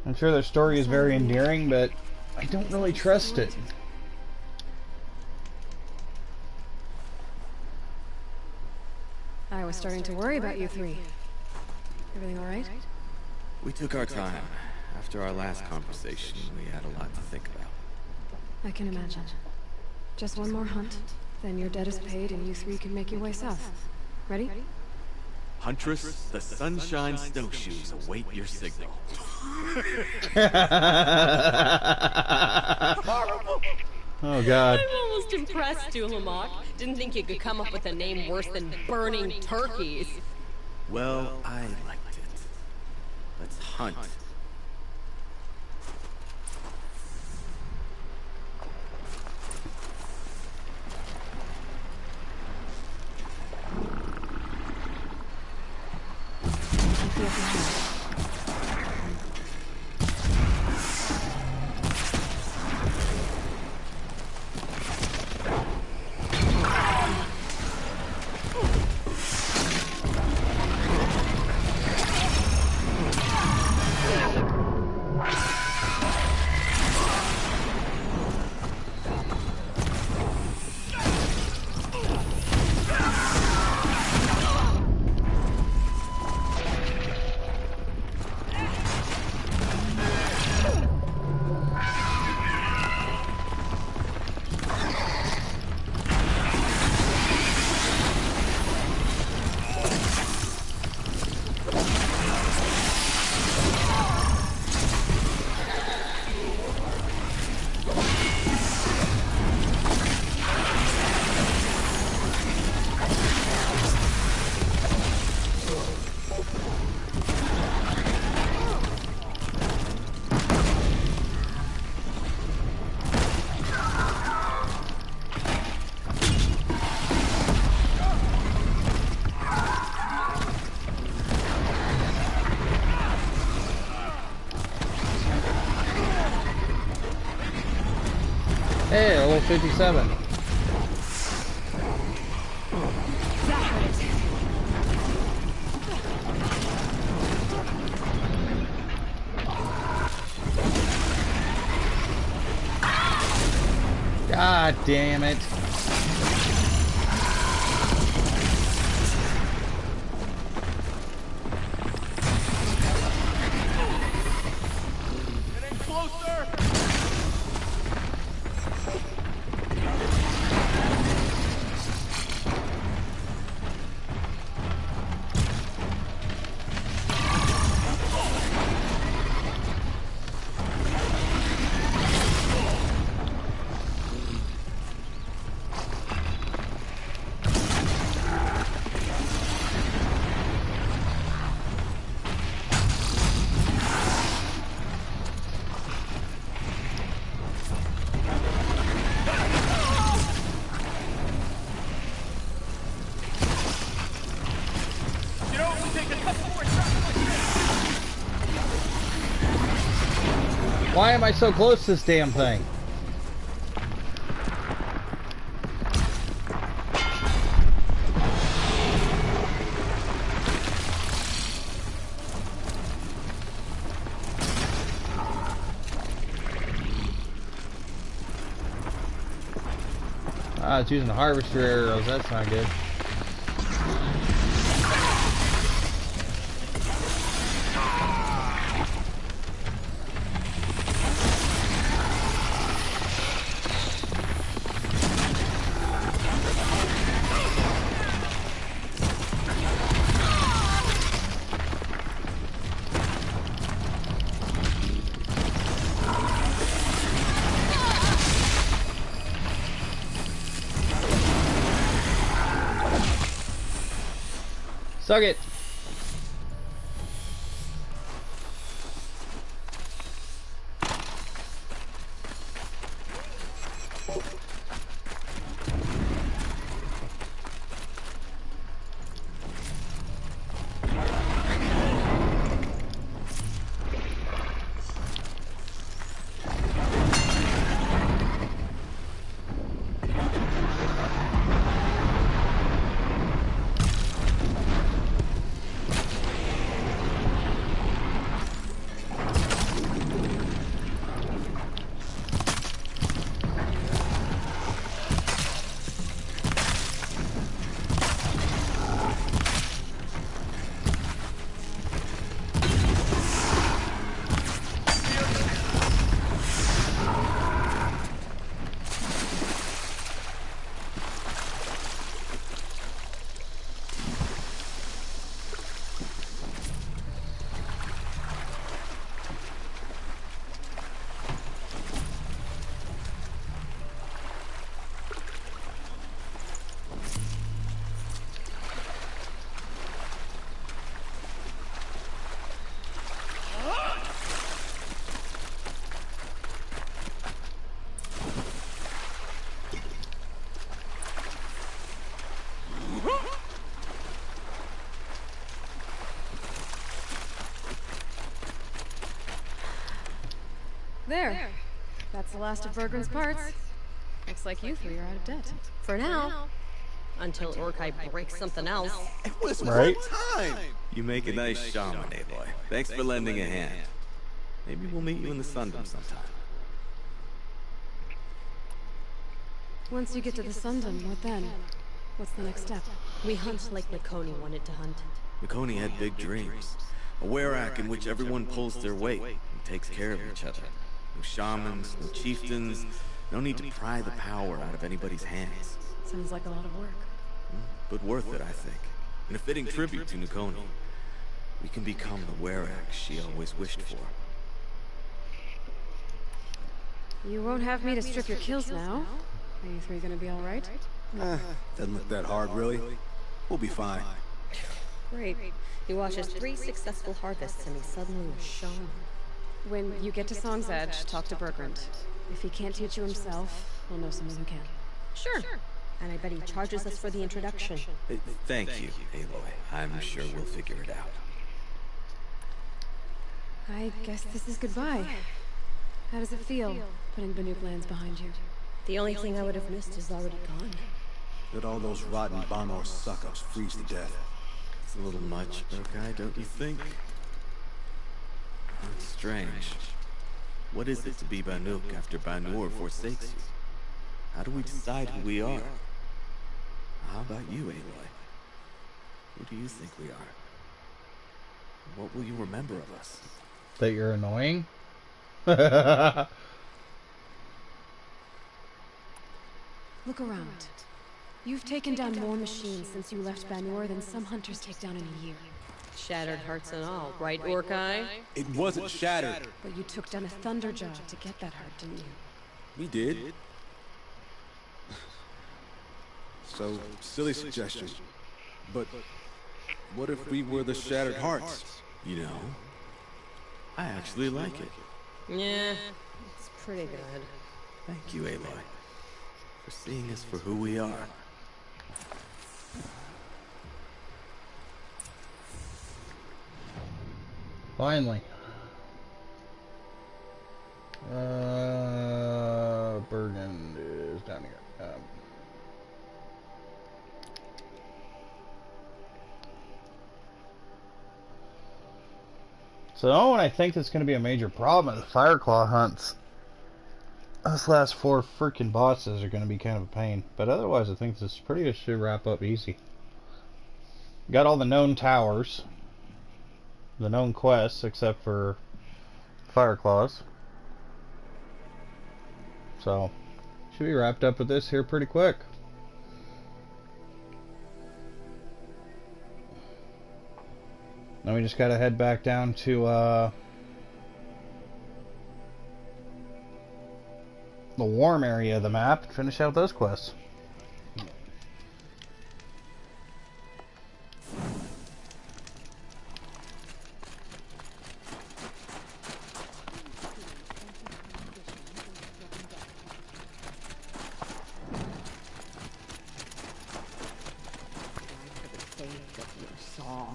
I'm sure their story is very endearing, but I don't really trust it. I was starting to worry about you three. Everything all right? We took our time. After our last conversation, we had a lot to think about. I can imagine. Just one more hunt, then your debt is paid and you three can make your way south. Ready? Huntress, the Sunshine Snowshoes await your signal. Oh God. I'm almost impressed, Dulamok. Didn't think you could come up with a name worse than burning turkeys. Well, I liked it. Let's hunt. 57. God damn it. Getting closer! Why am I so close to this damn thing? Ah, it's using harvester arrows. That's not good. Suck it. There. That's the last of Bergren's parts. Looks like you three are out of debt. For now. Until Urkai breaks something else. It was Right. one time. You make a nice shaman, Aloy. Thanks for lending a hand. Maybe we'll meet you in the Sundom sometime. Once you get to the Sundom, what then? What's the next step? We hunt like Nakoni wanted to hunt. Nakoni had big dreams. A Werak in which everyone pulls their weight and takes care of each other. No shamans, no chieftains, no need to pry the power out of anybody's hands. Sounds like a lot of work. But worth it, I think. And a fitting tribute to Nakoni. We can become the Werak she always wished for. You won't have me to strip your kills now. Are you three gonna be alright? Doesn't look that hard, really. We'll be fine. Great. He watches 3 successful harvests and he suddenly was shown. When you get to Song's Edge, talk to Bergrand. If he can't teach you himself, we'll know someone who can. Sure. And I bet he charges us for the introduction. Thank you, Aloy. I'm sure we'll figure it out. I guess this is goodbye. How does it feel, putting Banuk lands behind you? The only thing I would have missed is already gone. Let all those rotten Banor suck-ups freeze to death. It's a little much, okay, don't you think? It's strange. What is it to be Banuk after Banur forsakes you? How do we decide who we are? How about you, Aloy? Who do you think we are? What will you remember of us? That you're annoying? Look around. You've taken down more machines since you left Banur than some hunters take down in a year. Shattered hearts and all, right, Orkai? It wasn't shattered. But you took down a Thunderjaw to get that heart, didn't you? We did. So, silly suggestion. But what if we were the Shattered Hearts? You know, I actually like it. Yeah, it's pretty good. Thank you, Aloy, for seeing us for who we are. Finally. Bergen is down here. So, and I think that's going to be a major problem at the Fireclaw hunts. Those last 4 freaking bosses are going to be kind of a pain. But otherwise, I think this pretty much should wrap up easy. Got all the known towers. The known quests, except for Fireclaws. So, should be wrapped up with this here pretty quick. Now we just gotta head back down to the warm area of the map and finish out those quests.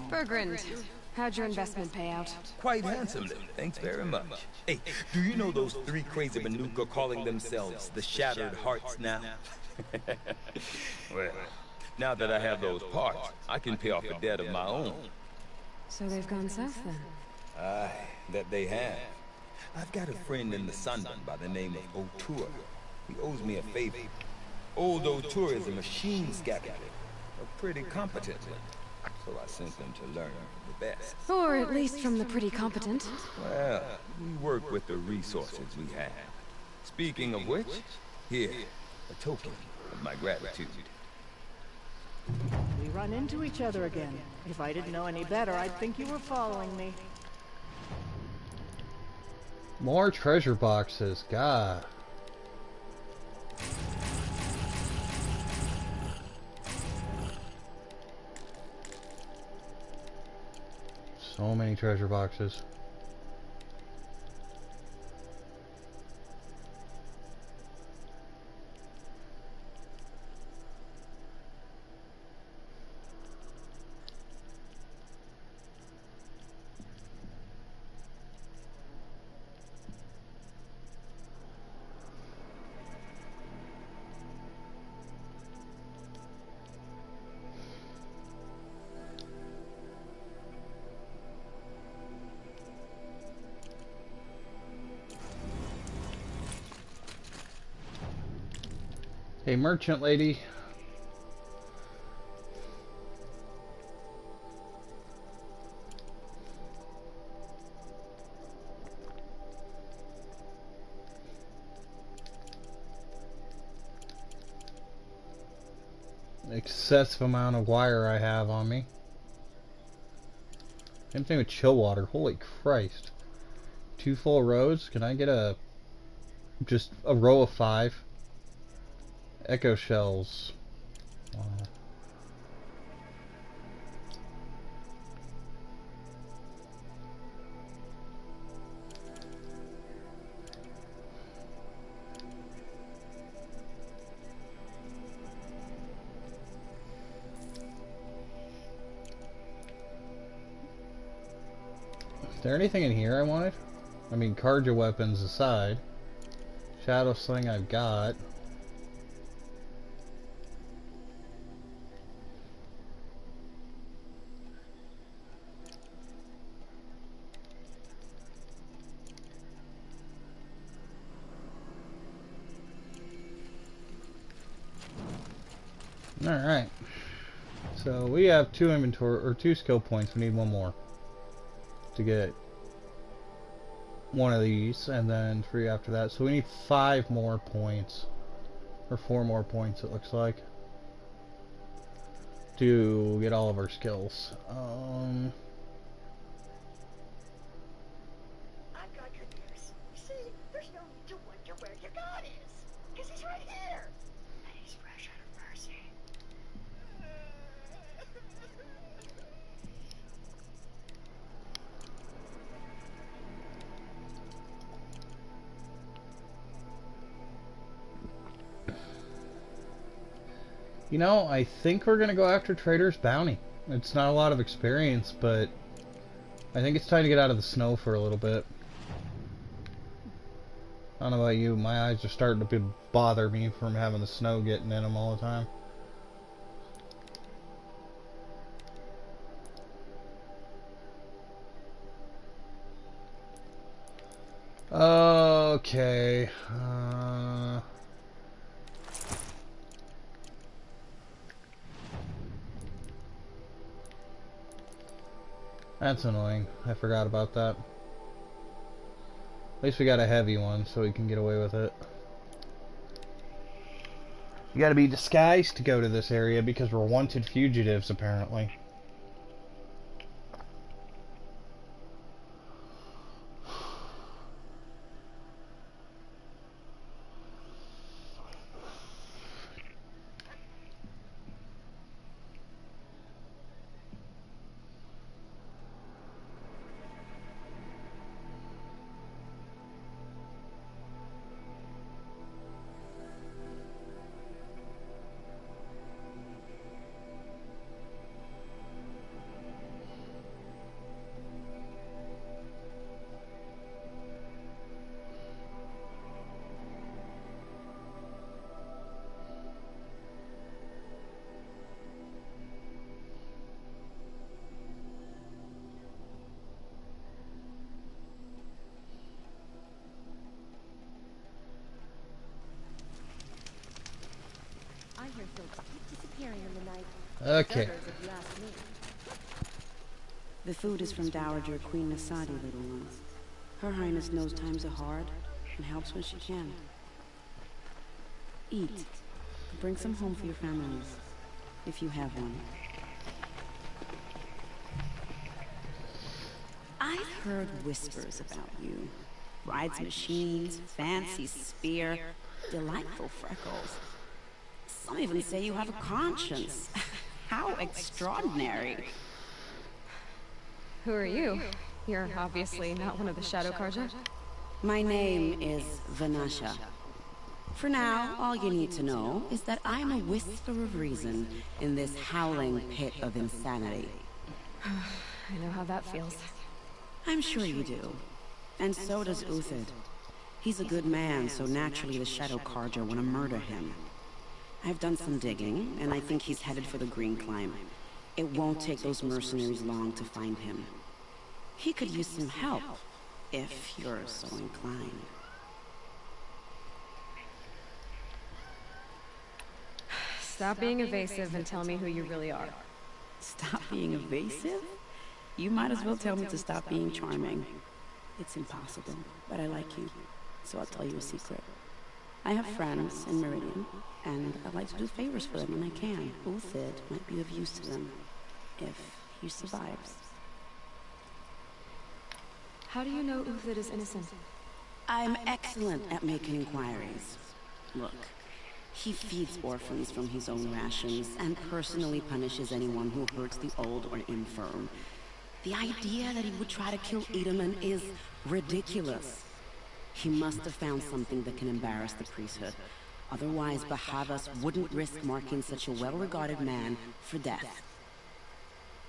Bergrand, how'd your investment pay out? Quite handsomely, thanks very much. Hey, do you know those 3 crazy Banuk are calling themselves the Shattered Hearts now? Well, now that I have those parts, I can pay off a debt of my own. So they've gone south then? Aye, that they have. I've got a friend in the Sundan by the name of O'Toole. He owes me a favor. Old O'Toole is a machine scavenger, a pretty competent one. So I sent them to learn the best. Or at least from the pretty competent. Well, we work with the resources we have. Speaking of which, here, a token of my gratitude. We run into each other again. If I didn't know any better, I'd think you were following me. More treasure boxes, God. So many treasure boxes. Hey, merchant lady. Excessive amount of wire I have on me. Same thing with chill water. Holy Christ. 2 full rows? Can I get just a row of 5? Echo shells. Is there anything in here I wanted? I mean, Karja weapons aside. Shadow Sling I've got. Alright. So we have 2 inventory, or 2 skill points. We need 1 more to get 1 of these, and then 3 after that. So we need 5 more points, or 4 more points it looks like, to get all of our skills. I've got good news. You see, there's no need to wonder where your god is. Because he's right here. And he's fresh out of mercy. You know, I think we're gonna go after Trader's Bounty. It's not a lot of experience, but I think it's time to get out of the snow for a little bit. I don't know about you, my eyes are starting to bother me from having the snow getting in them all the time. Okay. That's annoying. I forgot about that. At least we got a heavy one, so we can get away with it. You gotta be disguised to go to this area because we're wanted fugitives, apparently. Okay. The food is from Dowager Queen Nasadi, little ones. Her Highness knows times are hard and helps when she can. Eat. Bring some home for your families, if you have one. I've heard whispers about you. Rides machines, fancy spear, delightful freckles. Some even say you have a conscience. How extraordinary. Who are you? You're obviously not one of the Shadow Carja. My name is Vanasha. For now, all you need to know is that I'm a whisper of reason in this howling pit of insanity. I know how that feels. I'm sure you do. And so does Uthid. He's a good man, so naturally the Shadow Carja want to murder him. I've done some digging, and I think he's headed for the Green Climb. It won't take those mercenaries long to find him. He could use some help, if you're so inclined. Stop being evasive and tell me who you really are. Stop being evasive? You might as well tell me to stop being charming. It's impossible, but I like you, so I'll tell you a secret. I have friends in Meridian, and I like to do favors for them when I can. Uthid might be of use to them, if he survives. How do you know Uthid is innocent? I'm excellent at making inquiries. Look, he feeds orphans from his own rations, and personally punishes anyone who hurts the old or infirm. The idea that he would try to kill Edelman is ridiculous. He must have found something that can embarrass the priesthood. Otherwise, Bahavas wouldn't risk marking such a well-regarded man for death.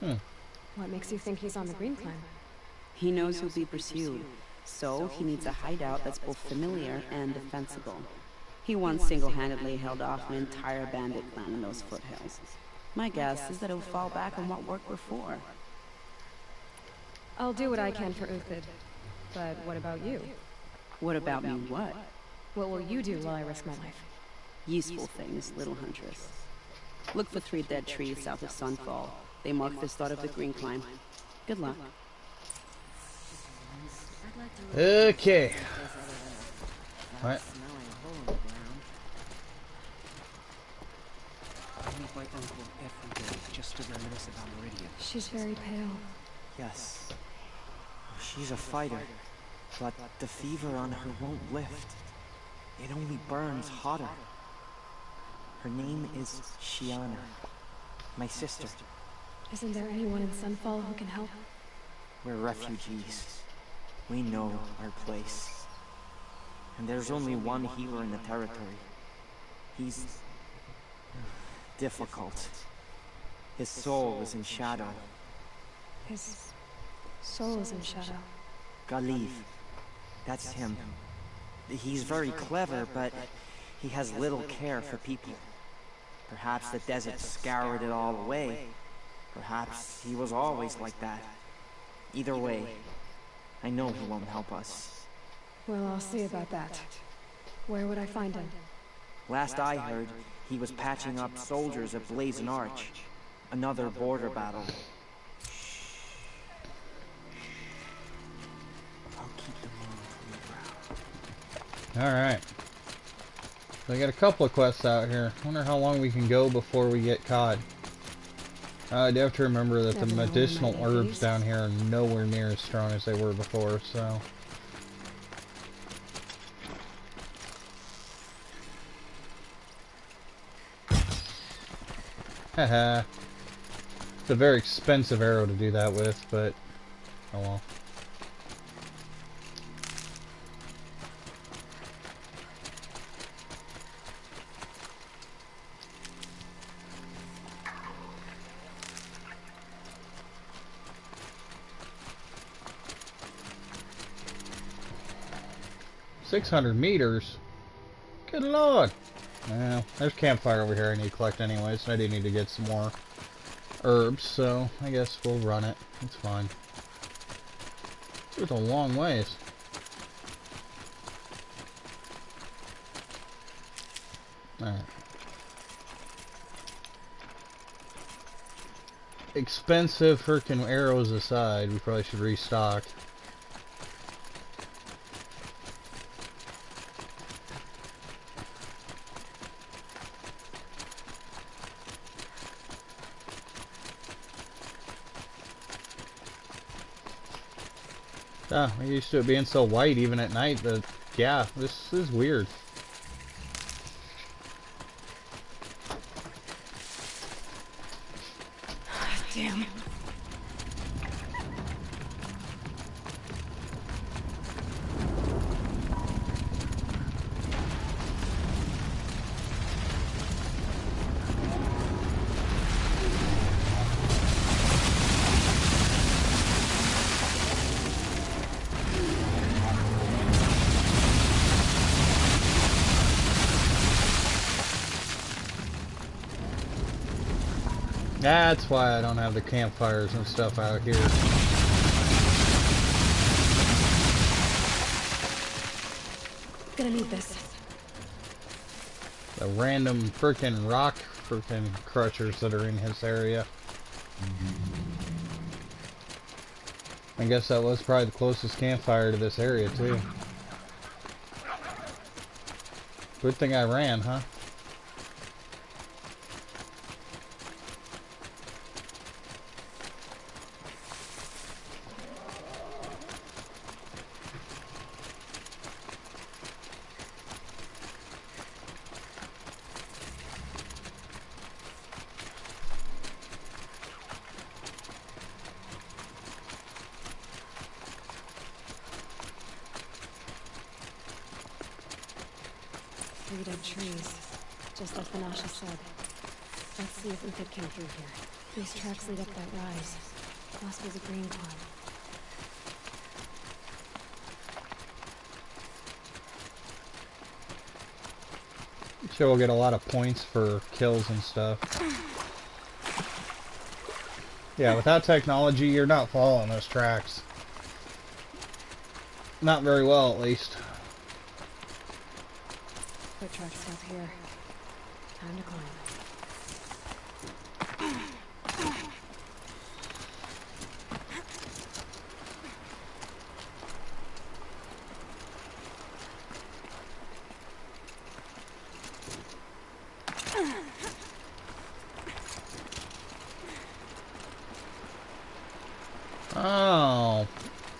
What makes you think he's on the Green Climb? He knows he'll be pursued, so he needs a hideout that's both familiar and defensible. He once single-handedly held off an entire bandit clan in those foothills. My guess is that he'll fall back on what worked before. I'll do what I can for Uthid. But what about you? What about me what? What will you do while I risk my life? Useful things, little huntress. Look for 3 dead trees south of Sunfall. They mark the start of the green climb. Good luck. Okay. What? I meet my uncle every day just to reminisce about Meridian. She's very pale. Yes. She's a fighter, but the fever on her won't lift. It only burns hotter. Her name is Shiana, my sister. Isn't there anyone in Sunfall who can help? We're refugees. We know our place. And there's only one healer in the territory. He's difficult. His soul is in shadow. His soul is in shadow. Galiv. That's him. He's very clever, but he has little care for people. Perhaps the desert scoured it all away. Perhaps he was always like that. Either way, I know he won't help us. Well, I'll see about that. Where would I find him? Last I heard, he was patching up soldiers at Blazon Arch. Another border battle. I'll keep the moon from the ground. Alright. So I got a couple of quests out here. Wonder how long we can go before we get caught. I do have to remember that the medicinal herbs down here are nowhere near as strong as they were before, so... Haha. It's a very expensive arrow to do that with, but... oh well. $600 meters? Good lord! Well, there's campfire over here I need to collect anyways, and I do need to get some more herbs, so I guess we'll run it. It's fine. It's a long ways. Alright. Expensive freaking arrows aside, we probably should restock. Ah, I'm used to it being so white even at night, but yeah, this is weird. Damn. That's why I don't have the campfires and stuff out here. Gonna need this. The random freaking rock freaking crushers that are in his area. I guess that was probably the closest campfire to this area too. Good thing I ran, huh? Three dead trees, just like Vanasha said. Let's see if Uthid came through here. These tracks lead up that rise. Must be the green climb. Sure, we'll get a lot of points for kills and stuff. Yeah, without technology, you're not following those tracks. Not very well, at least. Foot tracks up here. Time to climb. Oh,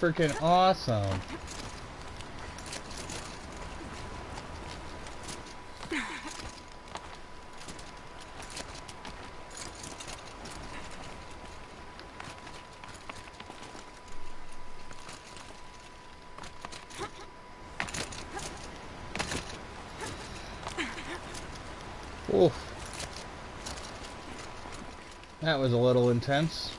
freaking awesome. Oof. That was a little intense.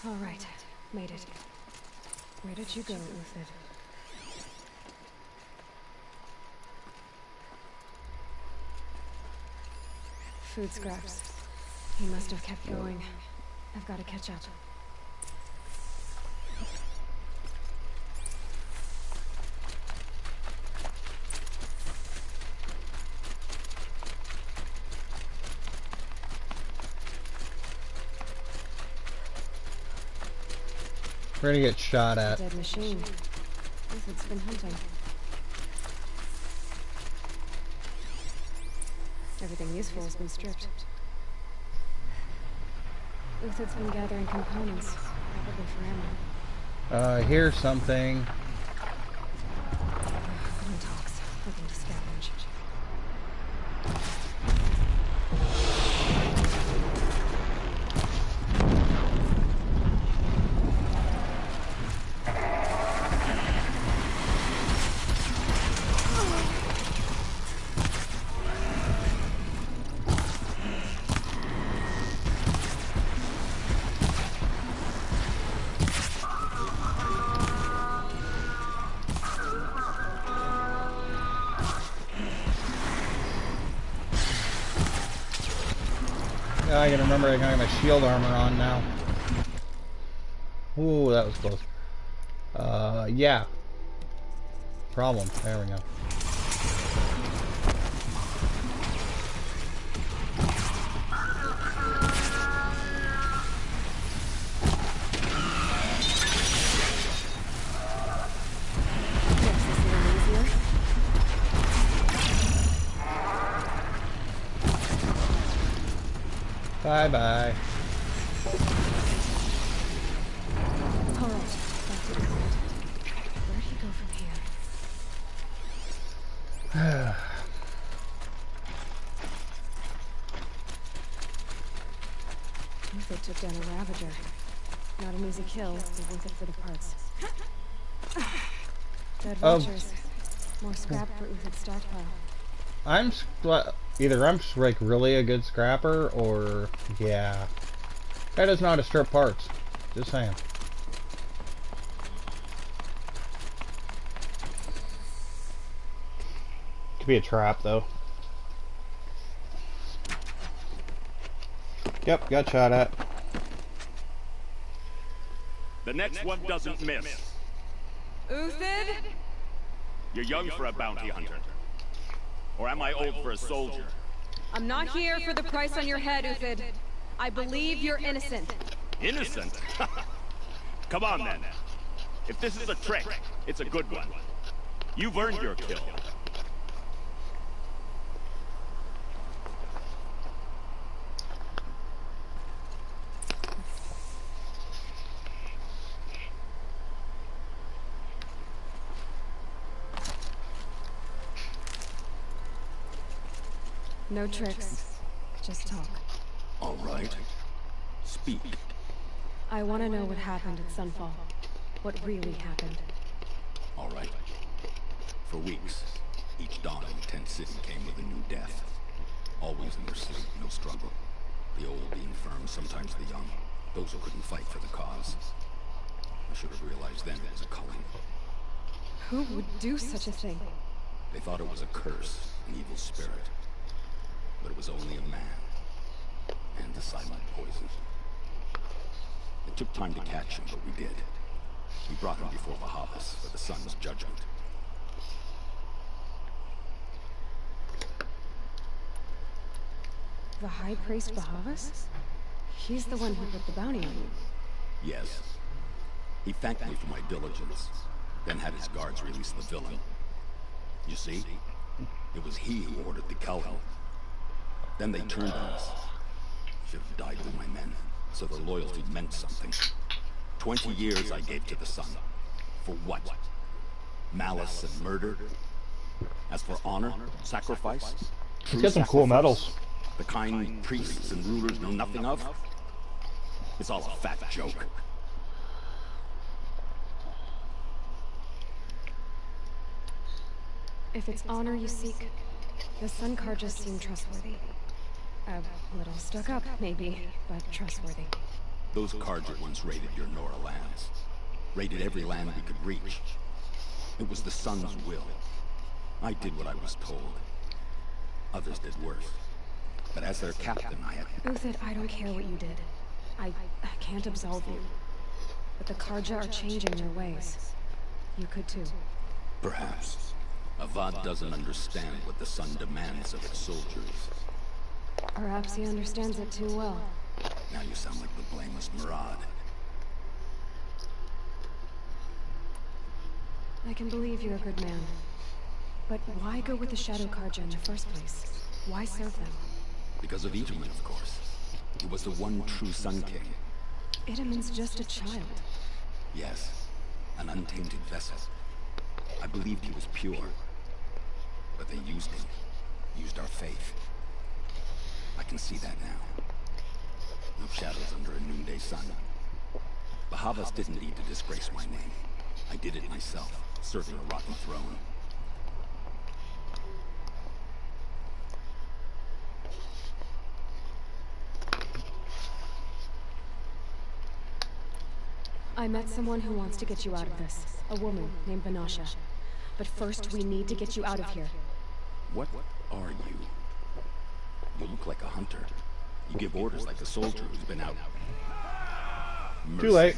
All right, made it. Where did you go, Uthid? Food scraps. He must have kept going. I've got to catch up. We're gonna get shot at. Dead machine. Uthid's been hunting. Everything useful has been stripped. Uthid's been gathering components, probably for ammo. I hear something. Glintox, looking to scavenge. I can remember I got my shield armor on now. Ooh, that was close. Yeah. Problem. There we go. Bye-bye. Alright, that's it. Where'd he go from here? Uthid took down a Ravager. Not an easy kill, but worth it for the parts. Dead Watchers. More scrap for Uthid's stockpile. Either I'm like really a good scrapper, or yeah, that is not a strip parts. Just saying. Could be a trap though. Yep, got shot at. The next one doesn't miss. Uthid? You're young for a bounty hunter. Or am I old for a soldier? I'm not here for the price on your head, Uthid. I believe you're innocent. Innocent? Come on, then. If this is a trick, it's a good one. You've earned your kill. No tricks. Just talk. All right. Speak. I want to know what happened at Sunfall. What really happened. All right. For weeks, each dawn in the tent city came with a new death. Always in their sleep, no struggle. The old, the infirm, sometimes the young. Those who couldn't fight for the cause. I should have realized then it was a culling. Who would do such a thing? They thought it was a curse, an evil spirit. But it was only a man, silent poison. It took time to catch him, but we did. We brought him before Bahavas for the Sun's judgment. The High Priest Bahavas? He's the one who put the bounty on you. Yes. He thanked me for my diligence, then had his guards release the villain. You see? It was he who ordered the culling. Then they turned on us. Should have died with my men, so their loyalty meant something. 20 years I gave to the Sun. For what? Malice and murder? As for honor, sacrifice? Let's get some cool medals. The kind priests and rulers know nothing of? It's all a fat joke. If it's honor you seek, the Sun Carjas seem trustworthy. A little stuck up, maybe, but trustworthy. Those Carja once raided your Nora lands. Raided every land we could reach. It was the Sun's will. I did what I was told. Others did worse. But as their captain, I had... Uthid, I don't care what you did. I can't absolve you. But the Carja are changing their ways. You could too. Perhaps. Avad doesn't understand what the Sun demands of its soldiers. Perhaps he understands it too well. Now you sound like the blameless Murad. I can believe you're a good man. But why go with the Shadow Carja in the first place? Why serve them? Because of Itamen, of course. He was the one true Sun King. Itamen's just a child. Yes, an untainted vessel. I believed he was pure. But they used him. Used our faith. I can see that now. No shadows under a noonday sun. Bahavas didn't need to disgrace my name. I did it myself, serving a rotten throne. I met someone who wants to get you out of this. A woman named Banasha. But first, we need to get you out of here. What are you? You look like a hunter. You give orders like a soldier who's been out. Too late.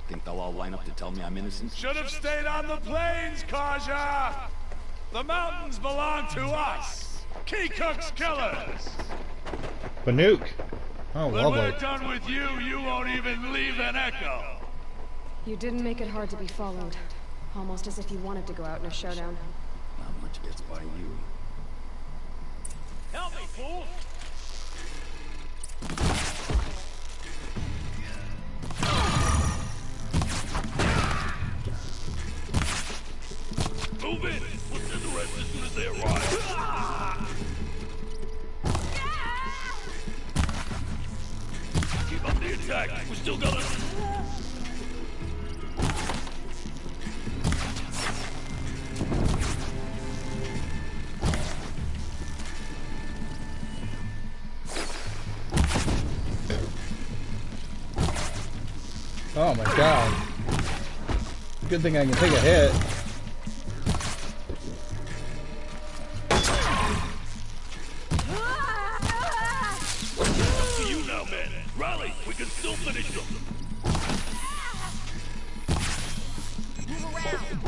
Think they'll all line up to tell me I'm innocent? Should have stayed on the plains, Carja! The mountains belong to us! Keecook's killers! Banuk. Oh, when lovely. we're done with you, you won't even leave an echo! You didn't make it hard to be followed. Almost as if you wanted to go out in a showdown. Not much gets by you. Help me, fool! Move in! We'll send the rest as soon as they arrive. Keep up the attack. We still got it. Oh my god. Good thing I can take a hit. Up to you now, man. Rally, we can still finish them. Move around.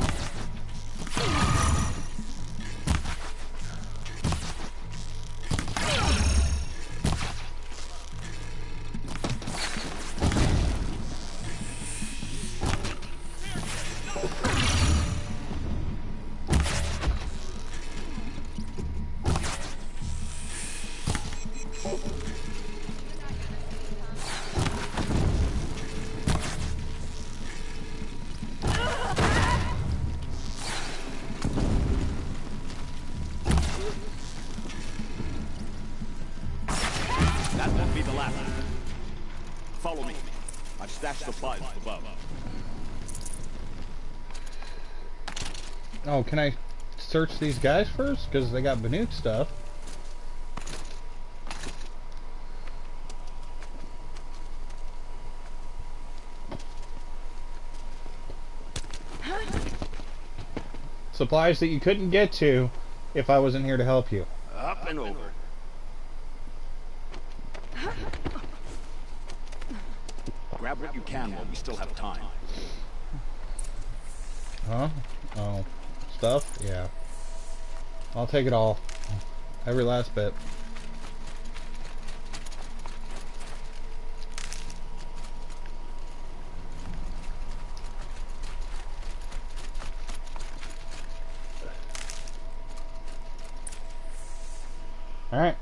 That won't be the last. Follow me. I've stashed supplies above. Oh, can I search these guys first? Because they got Banuk stuff. Supplies that you couldn't get to if I wasn't here to help you. Up and over. Grab what you can while we still have time. Huh? Oh. Stuff? Yeah. I'll take it all. Every last bit. Alright.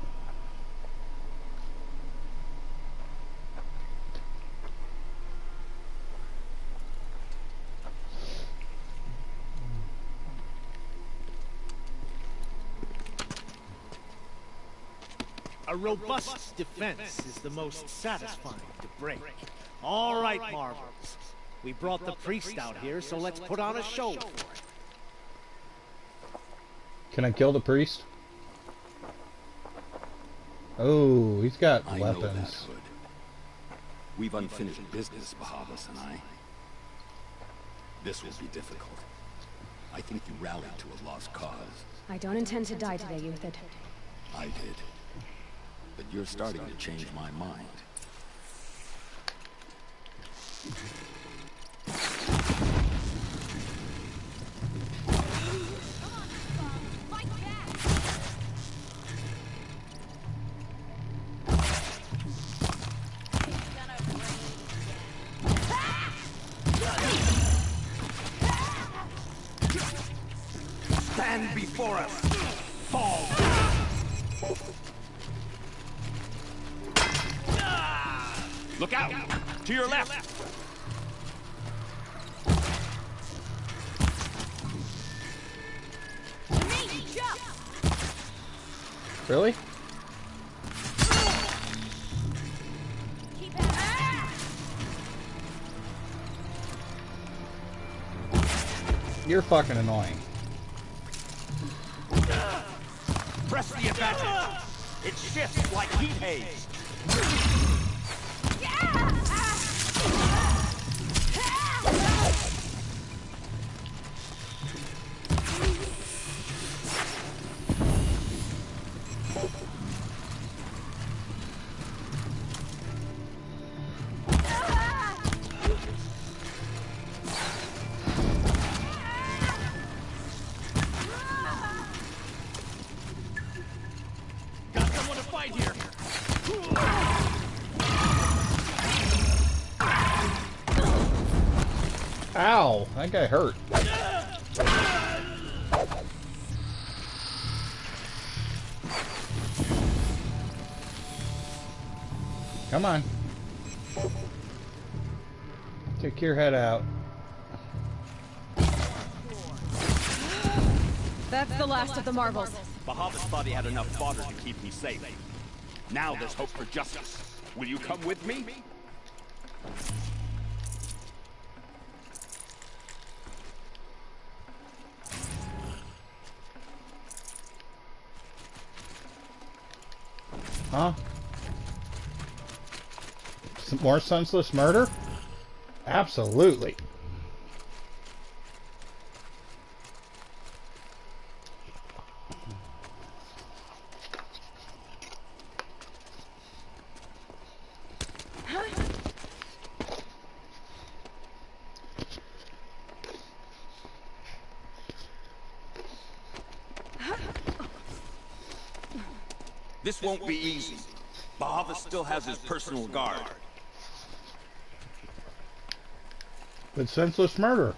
A robust defense is the most satisfying to break. All right, Marvels. We brought the priest out here, so let's put on a show for it. Can I kill the priest? Oh, he's got I know that, weapons. Hood. We've unfinished business, Bahavas and I. This will be difficult. I think you rallied to a lost cause. I don't intend to die today, Uthid. I did. But you're starting to change my mind. Stand before us. Fall. Look out! To your left! Really? You're fucking annoying. Press the advantage! It shifts like heat haze! Got someone to fight here. Ow! That guy hurt. Come on. Take your head out. That's the last of the marbles. Bahavas thought he had enough fodder to keep me safe. Now there's hope for justice. Will you come with me? Huh? Some more senseless murder? Absolutely. This won't be easy. Bahavas still has his personal guard. But senseless murder.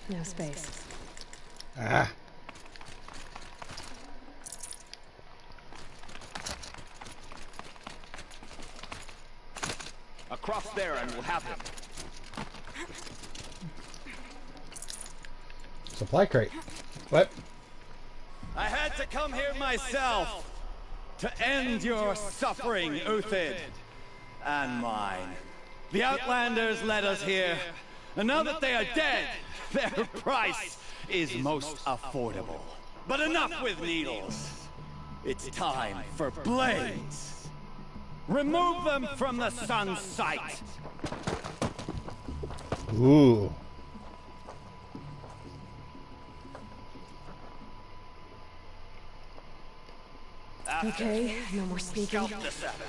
No space. Ah. Across there and we'll have him. Supply crate. What? I had to come here myself to end your suffering, Uthid, and mine. The Outlanders led us here, and now that they are dead, their price is most affordable. But enough with needles. It's time for blades. Remove them from the sun's sight. Ooh. Okay, no more sneaking. Scalp the savage.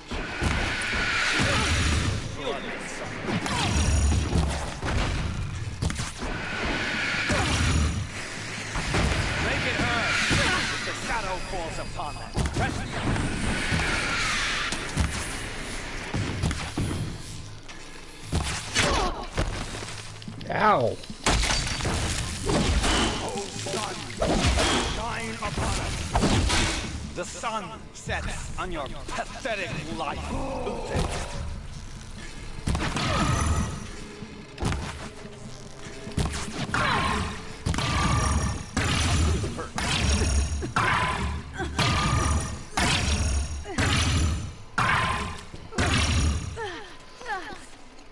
Make it hurt. If the shadow falls upon them. Press it. Ow. Oh, sun, shine upon us. The sun sets on your pathetic life, Uthed.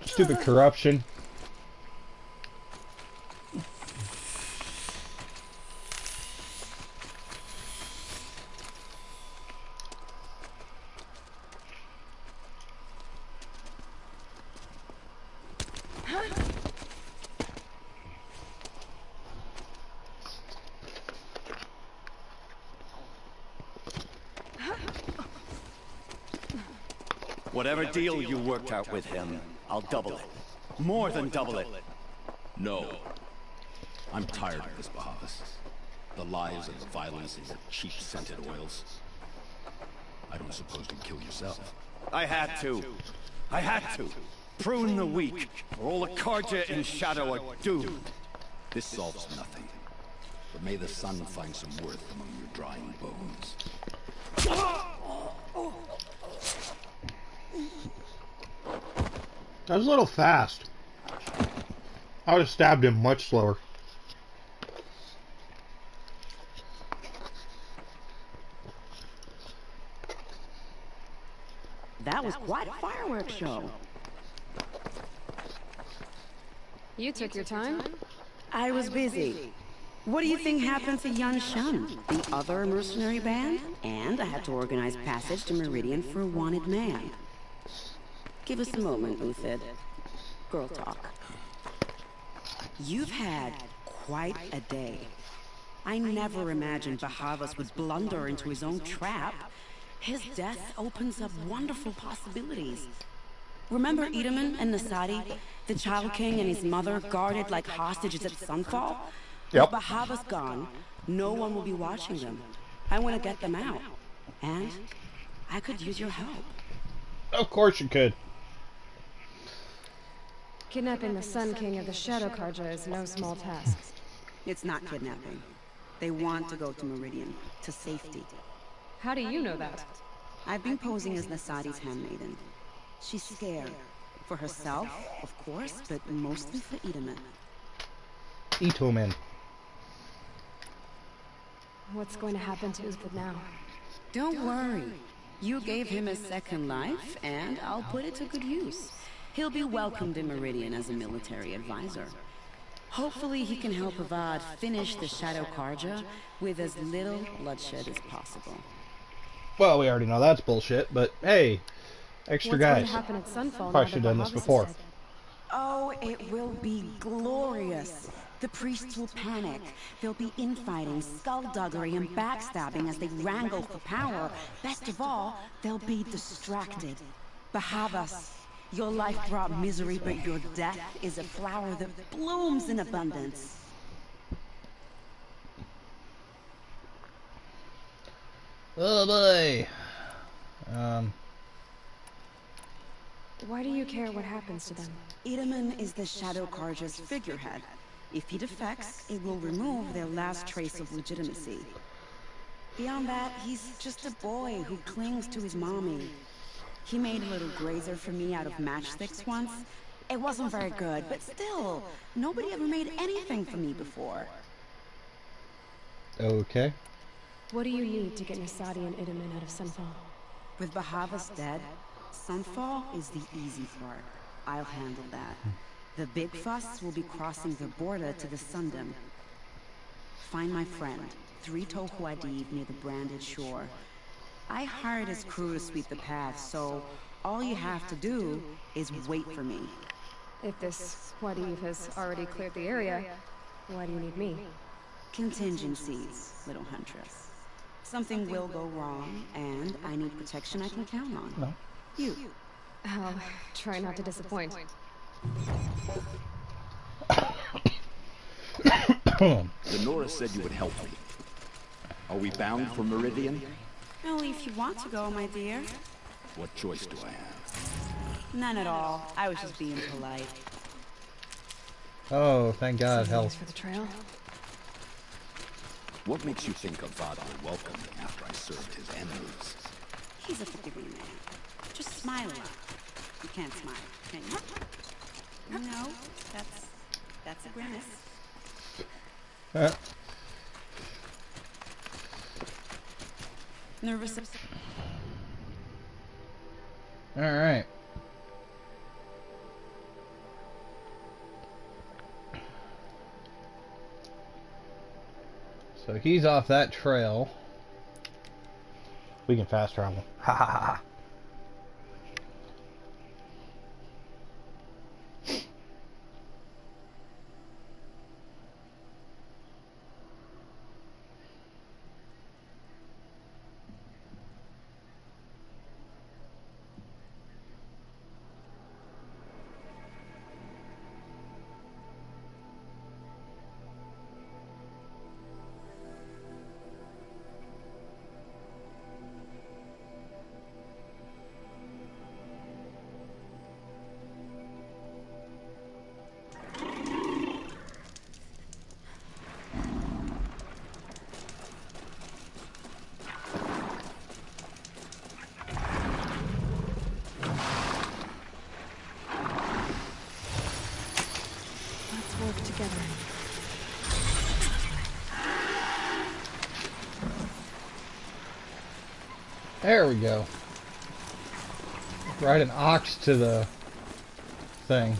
Stupid corruption. Whatever deal you worked out with him, I'll double it. More than double it. No. I'm tired of this, Bahavas. The lies and the violence and the cheap-scented oils. I don't suppose you'd kill yourself. I had to. I had to. Prune the weak, or all the Carja in Shadow are doomed. This solves nothing. But may the sun find some worth among your drying bones. That was a little fast. I would have stabbed him much slower. That was quite a fireworks show. You took your time? I was busy. What do you think happened to Yan Shan, the other mercenary band? And I had to organize passage to Meridian for a wanted man. Give us a moment, Uthed. Girl talk. You've had quite a day. I never imagined Bahavas would blunder into his own trap. His death opens up wonderful possibilities. Remember Itaman and Nasadi, the Child King and his mother guarded like hostages at Sunfall? Yep. With Bahavas gone, no one will be watching them. I want to get them out. And I could use your help. Of course you could. Kidnapping the Sun King of the Shadow Carja is no small task. It's not kidnapping. They want to go to Meridian, to safety. How do you know that? I've been posing as Nasadi's handmaiden. She's scared. For herself, of course, but mostly for Itaman. Itomen. What's going to happen to Uthed now? Don't worry. You gave him a second life, and I'll put it to good use. He'll be welcomed in Meridian as a military advisor. Hopefully he can help Avad finish the Shadow Carja with as little bloodshed as possible. Well, we already know that's bullshit, but hey, extra guys. What's going to happen at Sunfall? Probably should have done this before. Oh, it will be glorious. The priests will panic. There'll be infighting, skullduggery, and backstabbing as they wrangle for power. Best of all, they'll be distracted. Bahavas, your life brought misery, but your death is a flower that blooms in abundance. Oh boy. Why do you care what happens to them? Itaman is the Shadow Carja's figurehead. If he defects, it will remove their last trace of legitimacy. Beyond that, he's just a boy who clings to his mommy. He made a little grazer for me out of matchsticks once. It wasn't very good, but still, nobody ever made anything for me before. Okay. What do you need to get Nasadi and Itaman out of Sunfall? With Bahavas dead, Sunfall is the easy part. I'll handle that. The big fuss will be crossing the border to the Sundom. Find my friend, 3 Tohuadib near the Branded Shore. I hired his crew to sweep the path, so all you have to do is wait for me. If this Wadif has already cleared the area, why do you need me? Contingencies, little huntress. Something will go wrong, and I need protection I can count on. No. You. I'll try not to disappoint. Denora said you would help me. Are we bound for Meridian? Only if you want to go, my dear. What choice do I have? None at all. I was just being polite. Oh, thank God, health. For the trail. What makes you think Avad will welcome me after I served his enemies? He's a forgiving man. Just smile a lot. You can't smile, can you? No, that's a grimace. Nervous. All right. So he's off that trail. We can fast travel. Ha ha ha ha. There we go. Ride an ox to the thing.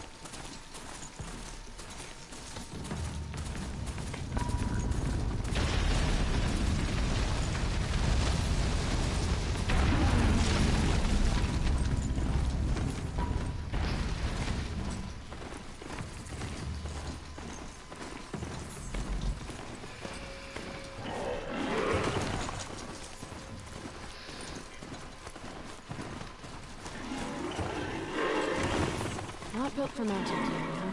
Not built for mountain climbing, huh?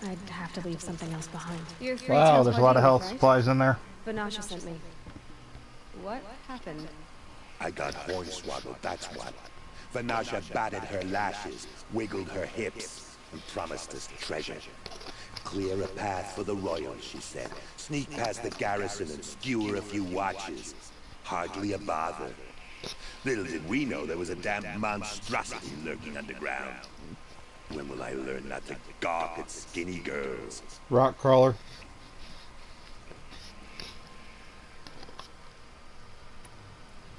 I'd have to leave something else behind. Wow, there's a lot of health supplies in there. Vanasha sent me. What happened? I got hornswoggled, that's what. Vanasha batted her lashes, wiggled her hips, and promised us treasure. Clear a path for the royals, she said. Sneak past the garrison and skewer a few watches. Hardly a bother. Little did we know there was a damn monstrosity lurking underground. When will I learn not to gawk at skinny girls? Rock crawler.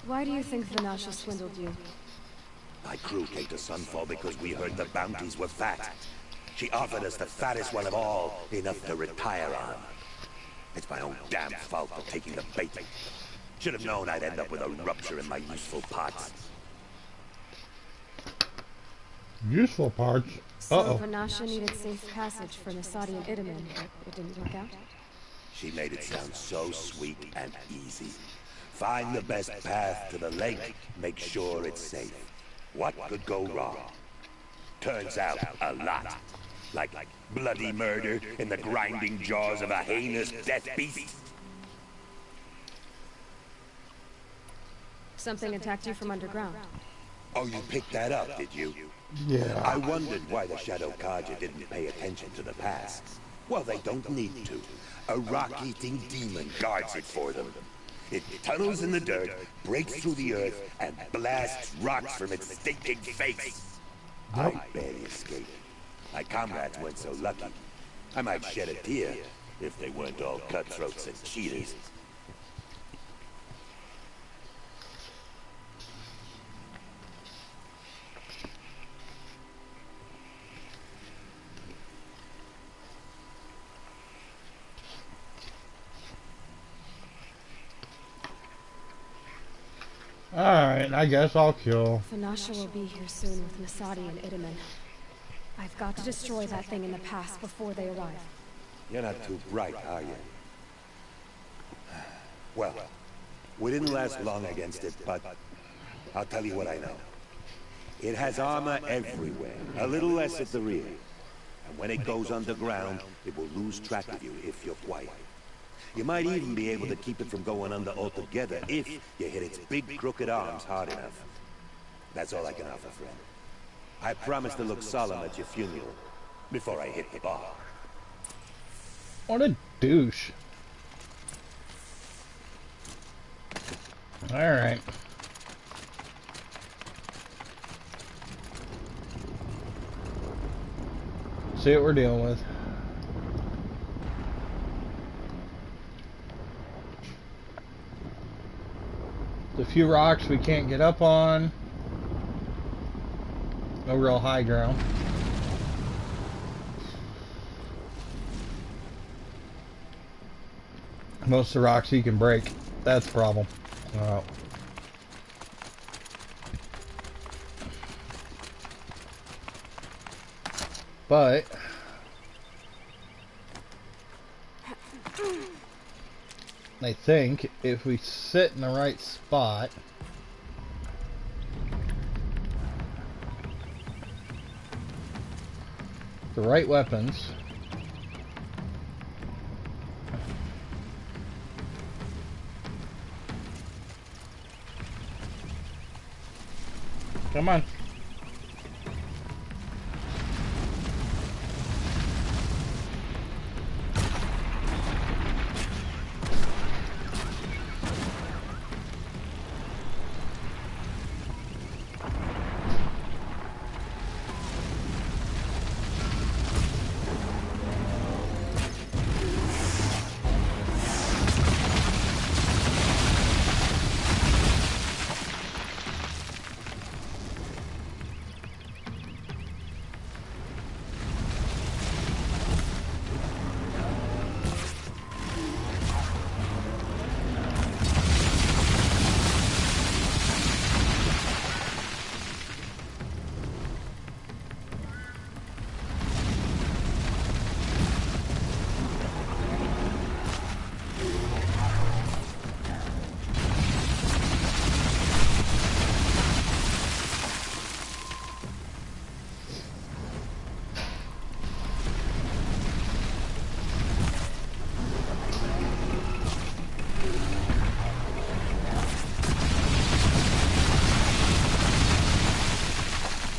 Why do you think Vanasha swindled you? My crew came to Sunfall because we heard the bounties were fat. She offered us the fattest one of all, enough to retire on. It's my own damn fault for taking the bait. Should have known I'd end up with a rupture in my useful parts. Useful parts? So Vanasha needed safe passage for Nasadi and Itamen, but it didn't work out? She made it sound so sweet and easy. Find the best path to the lake, make sure it's safe. What could go wrong? Turns out, a lot. Like bloody murder in the grinding jaws of a heinous death beast. Something attacked you from underground. Oh, you picked that up, did you? Yeah. I wondered why the Shadow Carja didn't pay attention to the past. Well, they don't need to. A rock-eating demon guards it for them. It tunnels in the dirt, breaks through the earth, and blasts rocks from its stinking face. I barely escaped. My comrades weren't so lucky. I might shed a tear if they weren't all cutthroats and cheaters. Alright, I guess I'll kill. Vanasha will be here soon with Masadi and Itamen. I've got to destroy that thing in the pass before they arrive. You're not too bright, are you? Well, we didn't last long against it, but I'll tell you what I know. It has armor everywhere, a little less at the rear. And when it goes underground, it will lose track of you if you're quiet. You might even be able to keep it from going under altogether if you hit its big crooked arms hard enough. That's all I can offer, friend. I promise to look solemn at your funeral before I hit the bar. What a douche. Alright. See what we're dealing with. The few rocks we can't get up on. No real high ground. Most of the rocks you can break. That's the problem. But I think if we sit in the right spot, the right weapons, come on.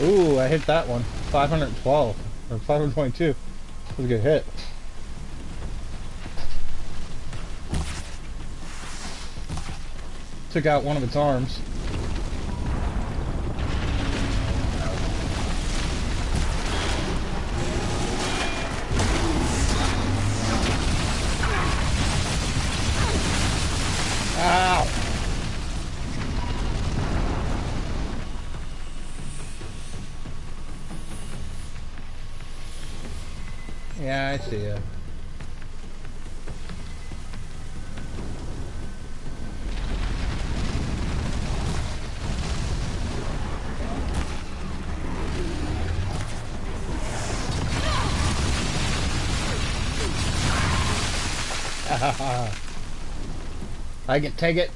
Ooh, I hit that one. 512. Or 522. That was a good hit. Took out one of its arms. Ow! Yeah, I see ya. I can take it.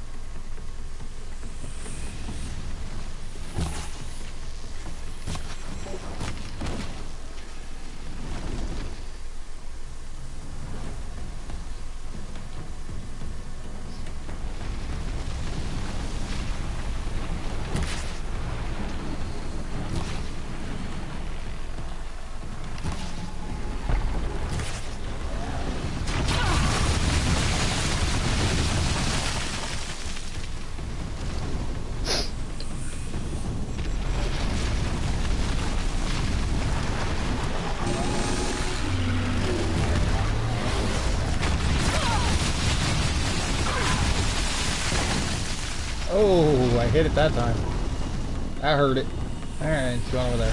Oh, I hit it that time. I heard it. Alright, it's going over there.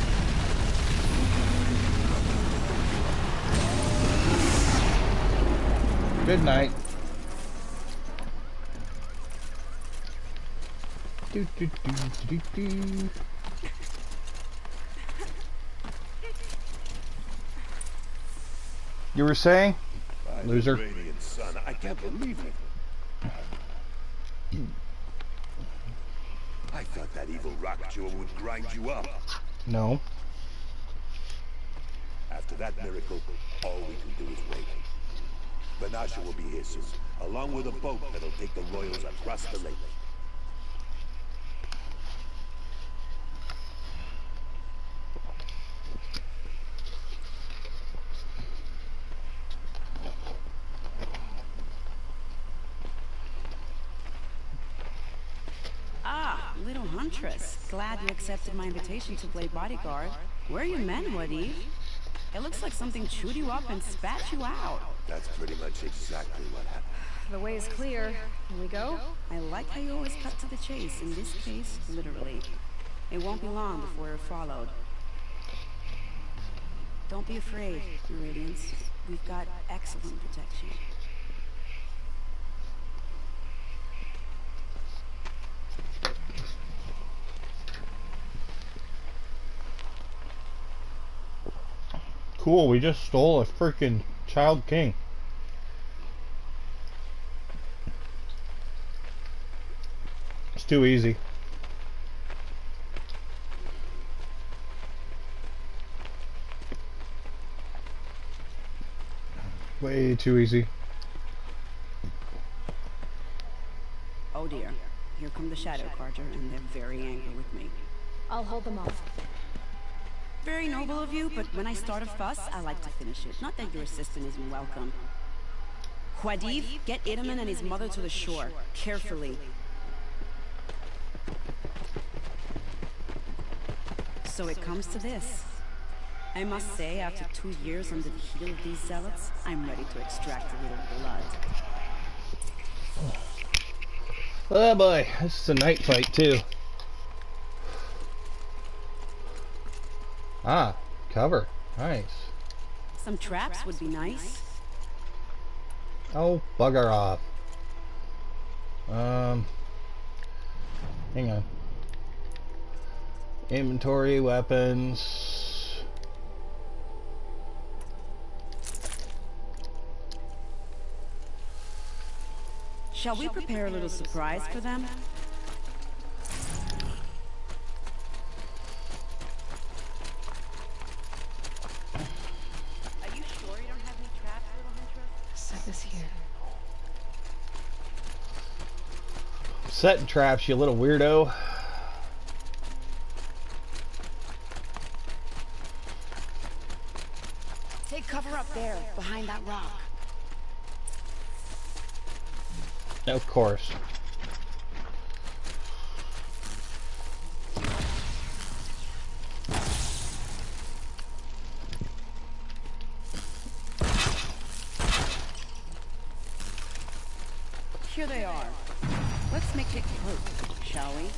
Good night. Do, do, do, do, do. You were saying? Loser. Radiant sun, I can't believe it. I thought that evil rock jewel would grind you up. No. After that miracle, all we can do is wait. Vanasha will be here soon, along with a boat that'll take the royals across the lake. Little Huntress. Glad you accepted my invitation to play bodyguard. Where are your men, Wadif? It looks like something chewed you up and spat you out. That's pretty much exactly what happened. The way is clear. Can we go? I like how you always cut to the chase. In this case, literally. It won't be long before you're followed. Don't be afraid, Your Radiance. We've got excellent protection. Cool, we just stole a freaking Child King. It's too easy. Way too easy. Oh dear. Here come the Shadow Carter, and they're very angry with me. I'll hold them off. Very noble of you, but when I start a fuss, I like to finish it. Not that your assistant isn't welcome. Wadif, get Idaman and his mother to the shore. Carefully. So it comes to this. I must say, after 2 years under the heel of these zealots, I'm ready to extract a little blood. Oh boy, this is a night fight too. Ah, cover. Nice. Some traps would be nice. Oh, bugger off. Hang on. Inventory, weapons. Shall we prepare a little surprise for them? Setting traps, you little weirdo. Take cover up there, behind that rock. Of course. Here they are. Let's make it hurt, shall we?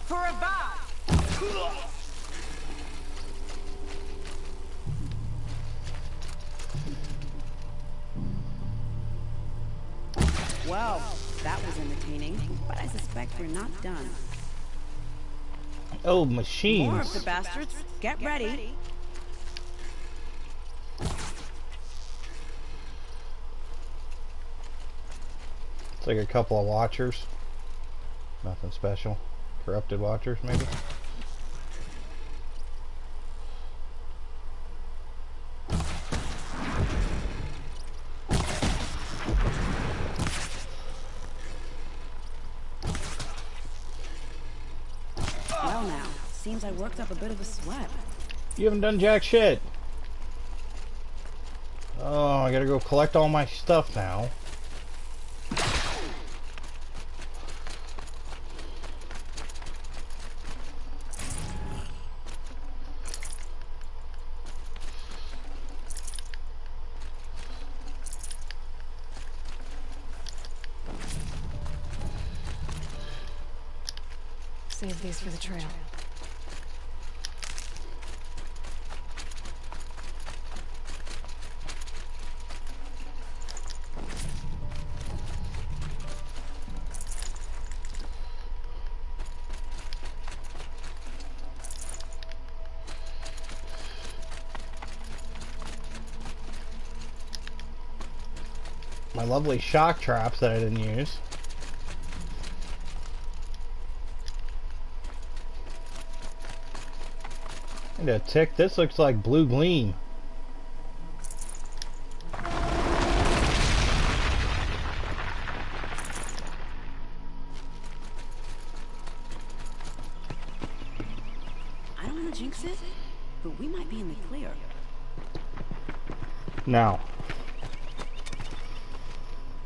For a bath! Well, that was entertaining, but I suspect we're not done. Oh, machines. More of the bastards. Get ready. It's like a couple of watchers. Nothing special. Corrupted watchers, maybe? Well now, Seems I worked up a bit of a sweat. You haven't done jack shit. Oh, I gotta go collect all my stuff now. Save these for the trail. My lovely shock traps that I didn't use. And a tick, this looks like blue gleam. I don't want to jinx it, but we might be in the clear. Now.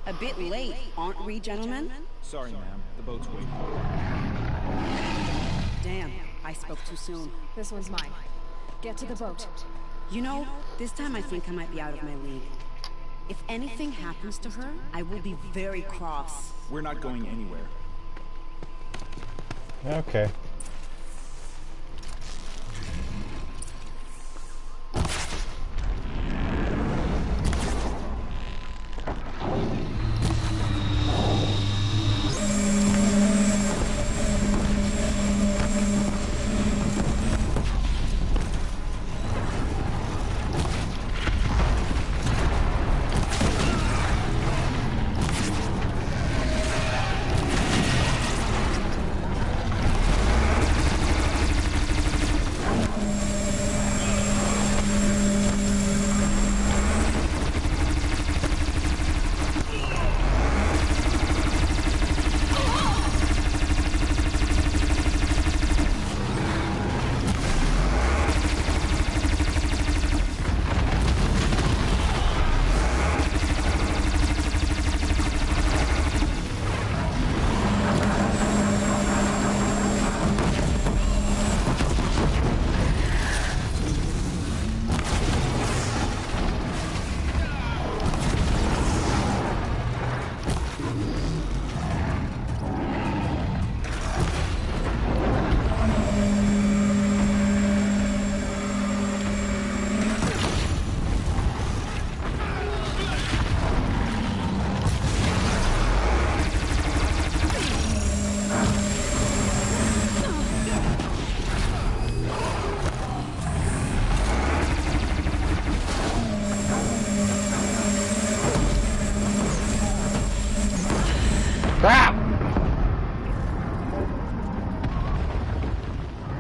A bit late, aren't we, gentlemen? Sorry, ma'am. The boat's waiting. Damn, I spoke too soon. This one's mine. Get to the boat. You know, this time I think I might be out of my league. If anything happens to her, I will be very cross. We're not going anywhere. Okay.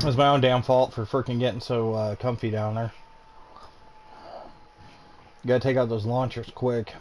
It was my own damn fault for freaking getting so comfy down there. You gotta take out those launchers quick.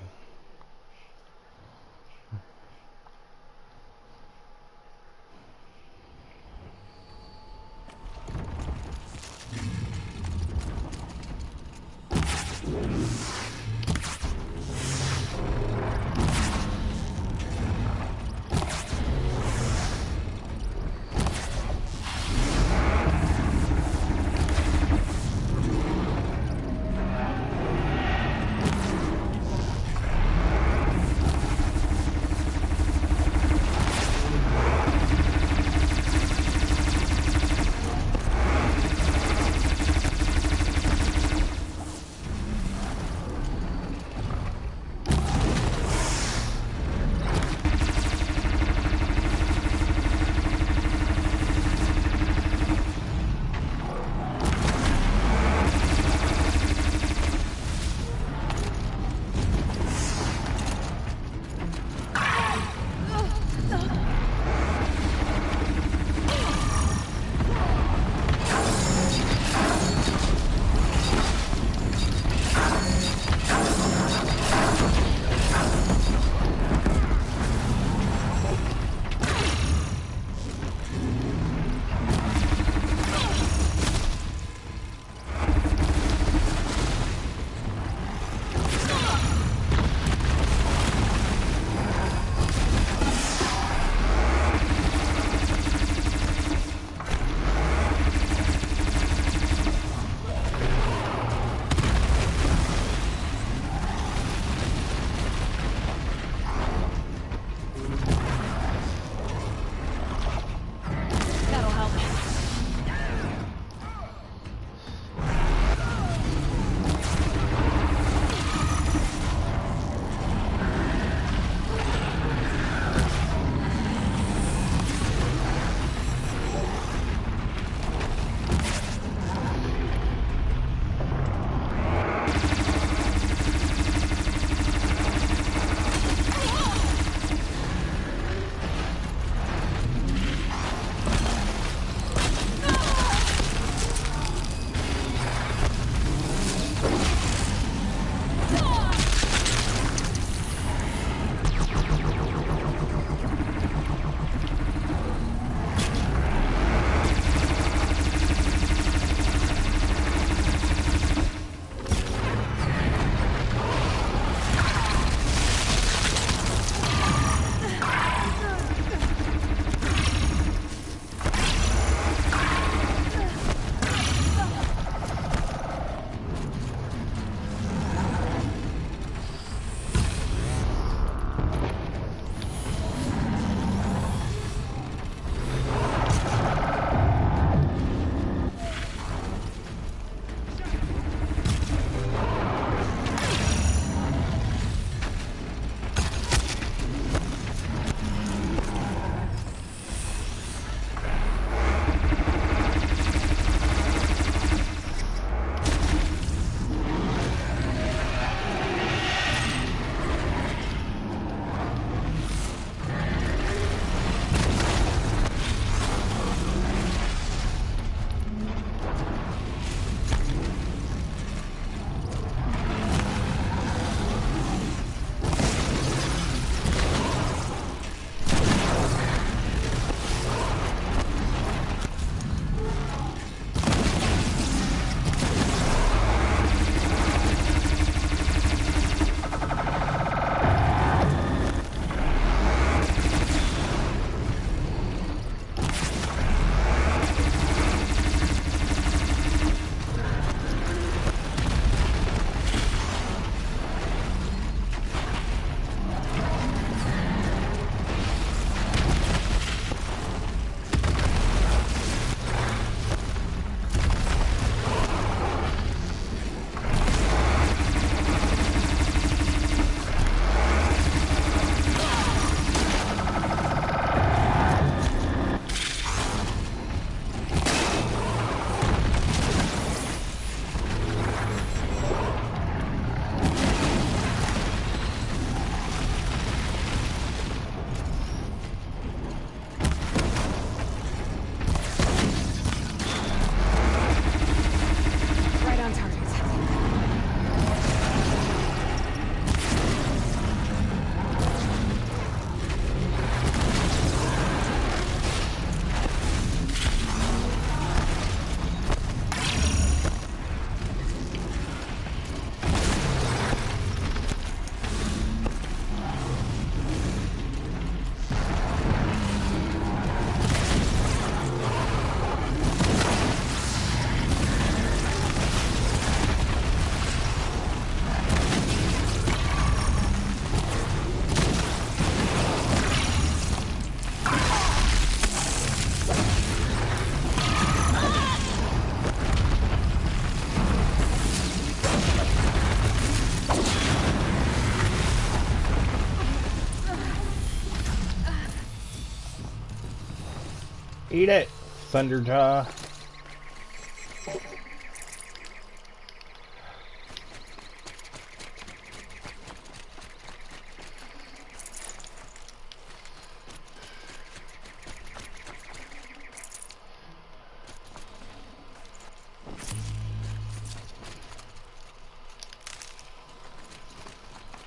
Eat it, Thunderjaw.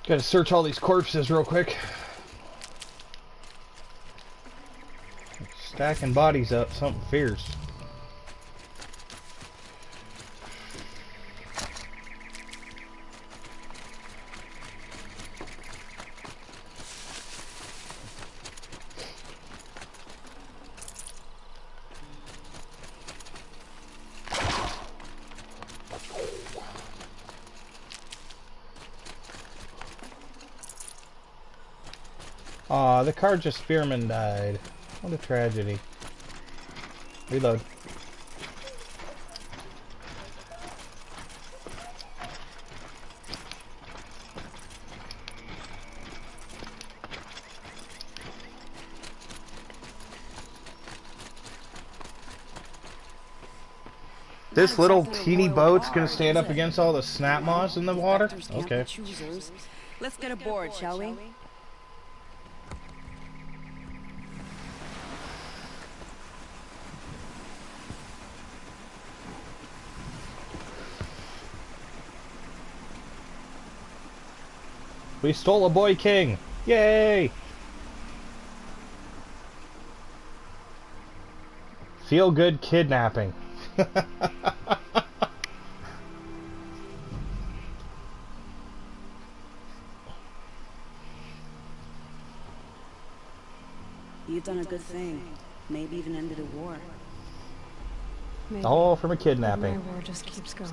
Gotta search all these corpses real quick. Stacking bodies up, something fierce. Aw, the Carja Spearman died. What a tragedy. Reload. This little teeny boat's gonna stand up against all the snap moss in the water? Okay. Let's get aboard, shall we? We stole a boy king! Yay! Feel good kidnapping. You've done a good thing. Maybe even ended a war. Maybe. All from a kidnapping. My war just keeps going.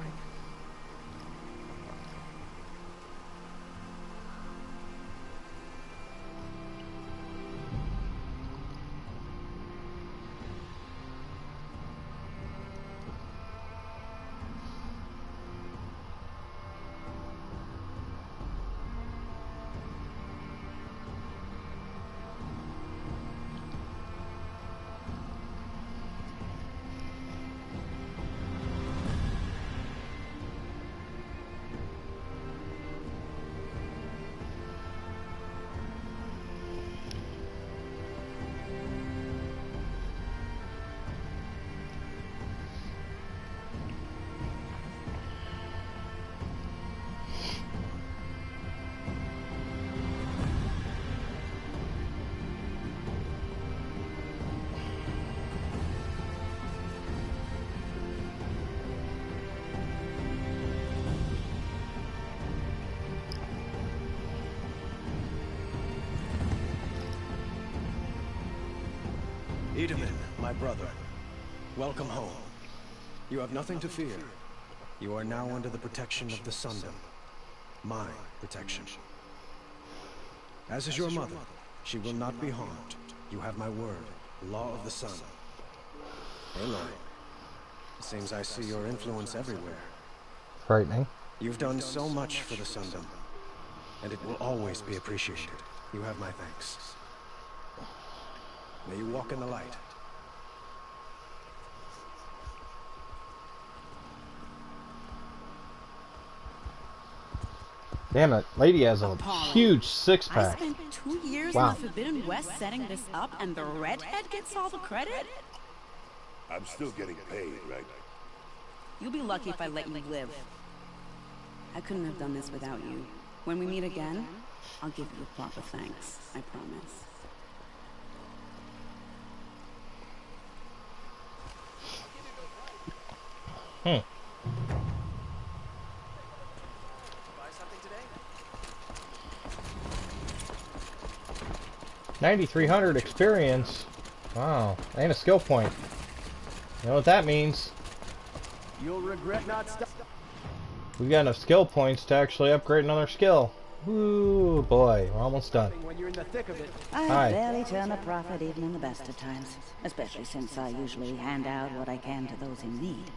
Itamen, my brother, welcome home. You have nothing to fear. You are now under the protection of the Sundom. My protection. As is your mother, she will not be harmed. You have my word, law of the sun. Aloy, it seems I see your influence everywhere. Frightening. You've done so much for the Sundom, and it will always be appreciated. You have my thanks. May you walk in the light. Damn it, lady has a huge six-pack. I spent 2 years Wow. in the Forbidden West setting this up, and the redhead gets all the credit? I'm still getting paid, right? You'll be lucky if I let you live. I couldn't have done this without you. When we meet again, I'll give you a proper thanks. I promise. Hmm. 9,300 experience. Wow, and a skill point. You know what that means? You'll regret not stopping. We've got enough skill points to actually upgrade another skill. Ooh, boy, we're almost done. When you're in the thick of it. I Hi. barely turn a profit even in the best of times, especially since I usually hand out what I can to those in need.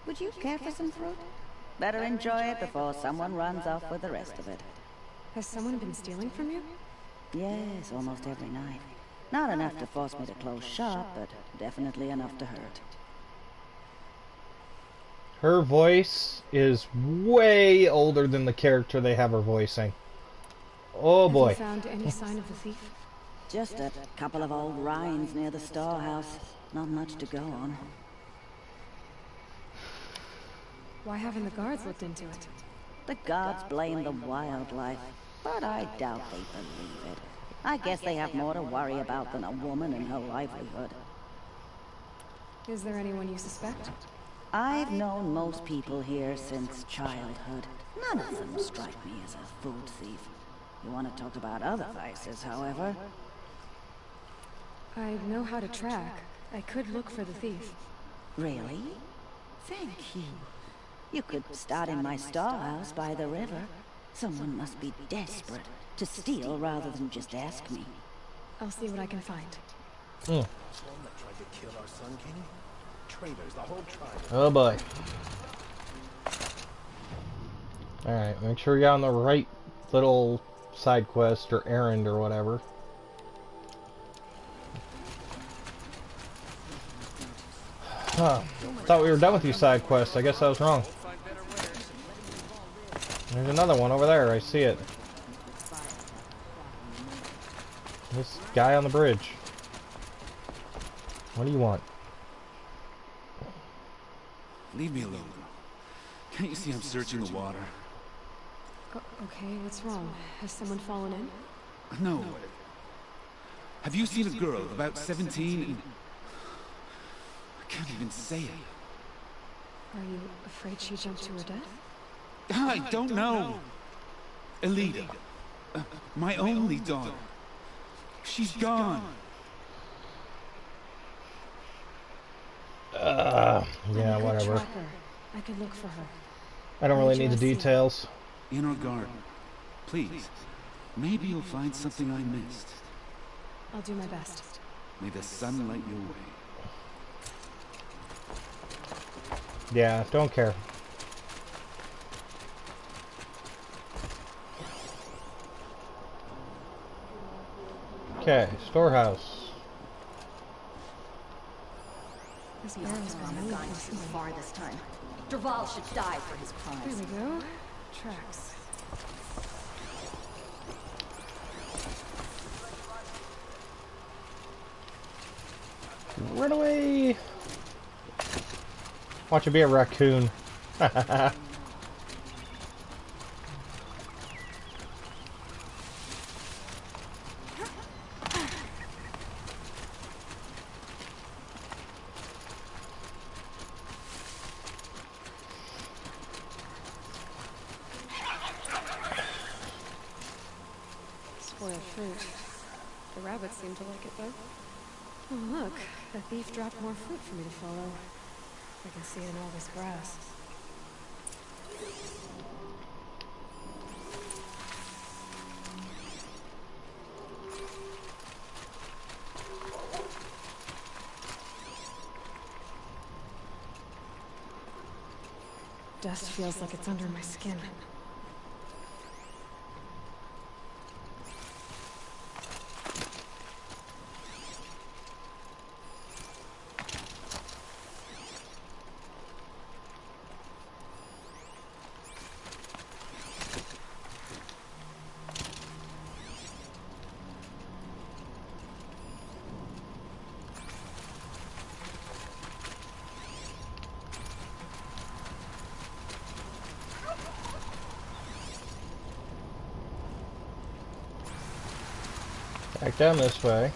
Would you care for some fruit? Better enjoy it before someone runs off with the rest of it. Has someone been stealing from you? Yes, almost every night. Not enough to force me to close shop, but definitely enough to hurt. Her voice is way older than the character they have her voicing. Oh boy. Have you found any sign of the thief? Just a couple of old rinds near the storehouse. Not much to go on. Why haven't the guards looked into it? The gods blame the wildlife, but I doubt they believe it. I guess they have more to worry about than a woman and her livelihood. Is there anyone you suspect? I've known most people here since childhood. None of them strike me as a food thief. You want to talk about other vices, however? I know how to track. I could look for the thief. Really? Thank you. You could start in my storehouse by the river. Someone must be desperate to steal rather than just ask me. I'll see what I can find. That tried to kill our Sun King? Traitors, the whole tribe. Oh boy. Alright, make sure you're on the right little side quest or errand or whatever. Huh. Thought we were done with these side quests. I guess I was wrong. There's another one over there. I see it. This guy on the bridge. What do you want? Leave me alone. Can't you see I'm searching the water? Okay, what's wrong? Has someone fallen in? No. Have you seen a girl about 17? I can't even say it. Are you afraid she jumped to her death? I don't know. Elida. My only daughter. She's gone. Yeah, whatever. I could look for her. I don't really need the details. In our garden. Please. Maybe you'll find something I missed. I'll do my best. May the sun light your way. Yeah, don't care. Okay, storehouse. This barrel's been gone too far this time. Dervahl should die for his crimes. There we go. Tracks. Run away! Watch it be a raccoon. Spoiled fruit. The rabbits seem to like it though. Oh look, the thief dropped more fruit for me to follow. I can see it in all this grass. Dust feels like it's under my skin. Back down this way.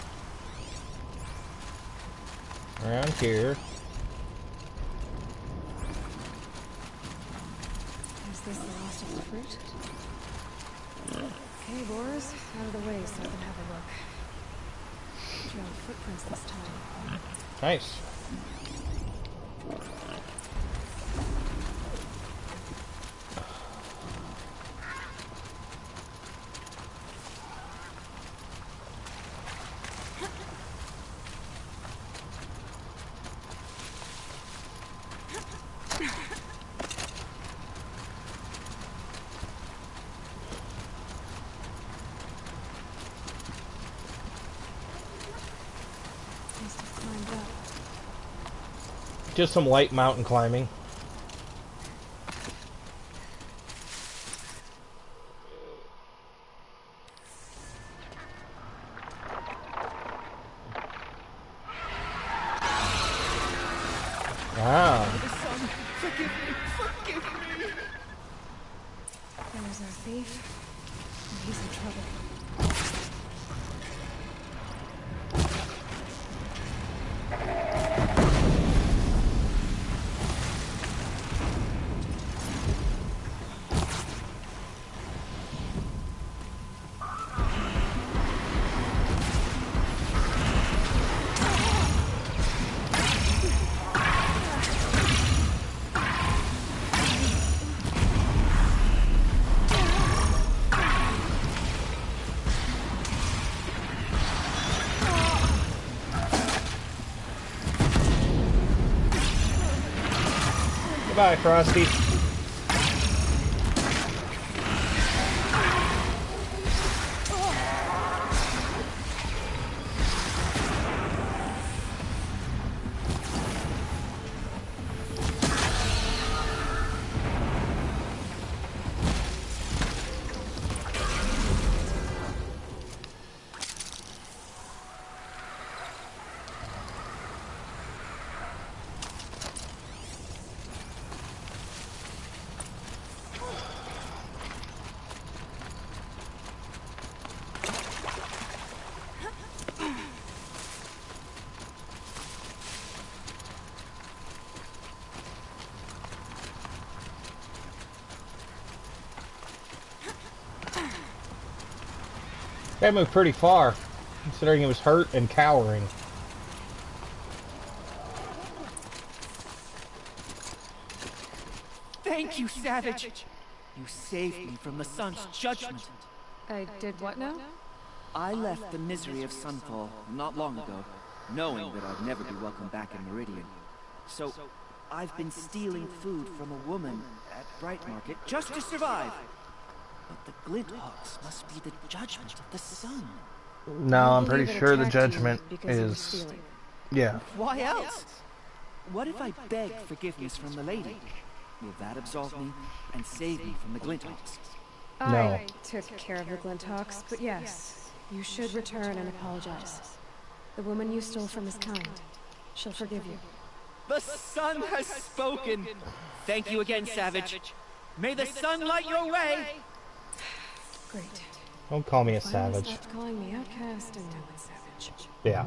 Around here. Is this the last of the fruit? Okay, Boris, out of the way so I can have a look. Trail footprints this time. Nice. Just some light mountain climbing. Wow. Forgive me. There's our thief. He's in trouble. Goodbye, Frosty. That moved pretty far, considering he was hurt and cowering. Thank you, Savage. You saved me from the sun's judgment. I did what now? I left the misery of Sunfall not long ago, knowing that I'd never be welcome back in Meridian. So, I've been stealing food from a woman at Bright Market just to survive. But the Glinthawks must be the judgment of the sun. No, I'm pretty sure the judgment is... Yeah. Why else? What if I beg forgiveness from the lady? Will that absolve me and save me from the Glinthawks? I took care of the Glinthawks, but yes, you should return and apologize. The woman you stole from is kind. She'll forgive you. The sun has spoken! Thank you again, Savage. May the sun light your way! Great. Don't call me a Finally savage. stopped calling me outcast and now it's savage. Yeah.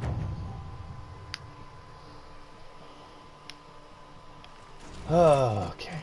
Okay.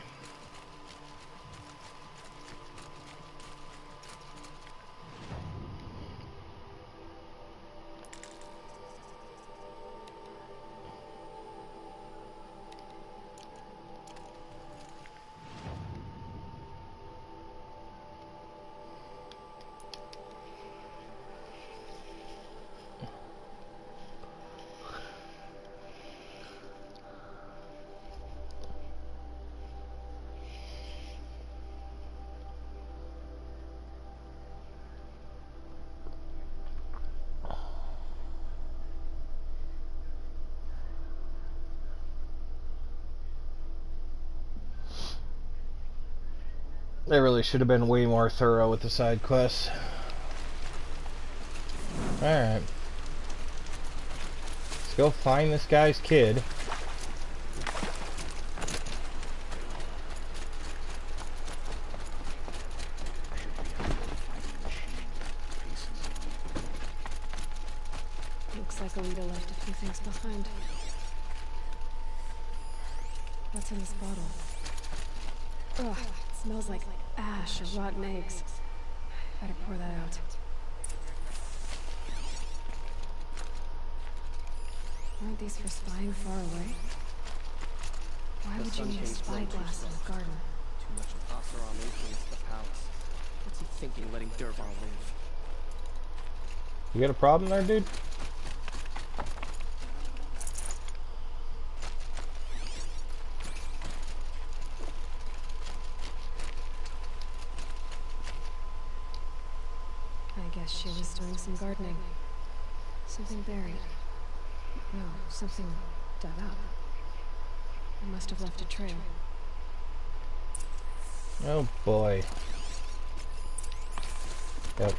They really should have been way more thorough with the side quests. Alright. Let's go find this guy's kid. Looks like Alita left a few things behind. What's in this bottle? Ugh, it smells like ash or rotten eggs. Better pour that out. Aren't these for spying far away? Why would you need a spyglass in the garden? Too much of Oseram influenced the palace. What's he thinking, letting Dervahl live? You got a problem there, dude? I guess she was doing some gardening. Something buried. No, something dug up. I must have left a trail. Oh boy. Yep.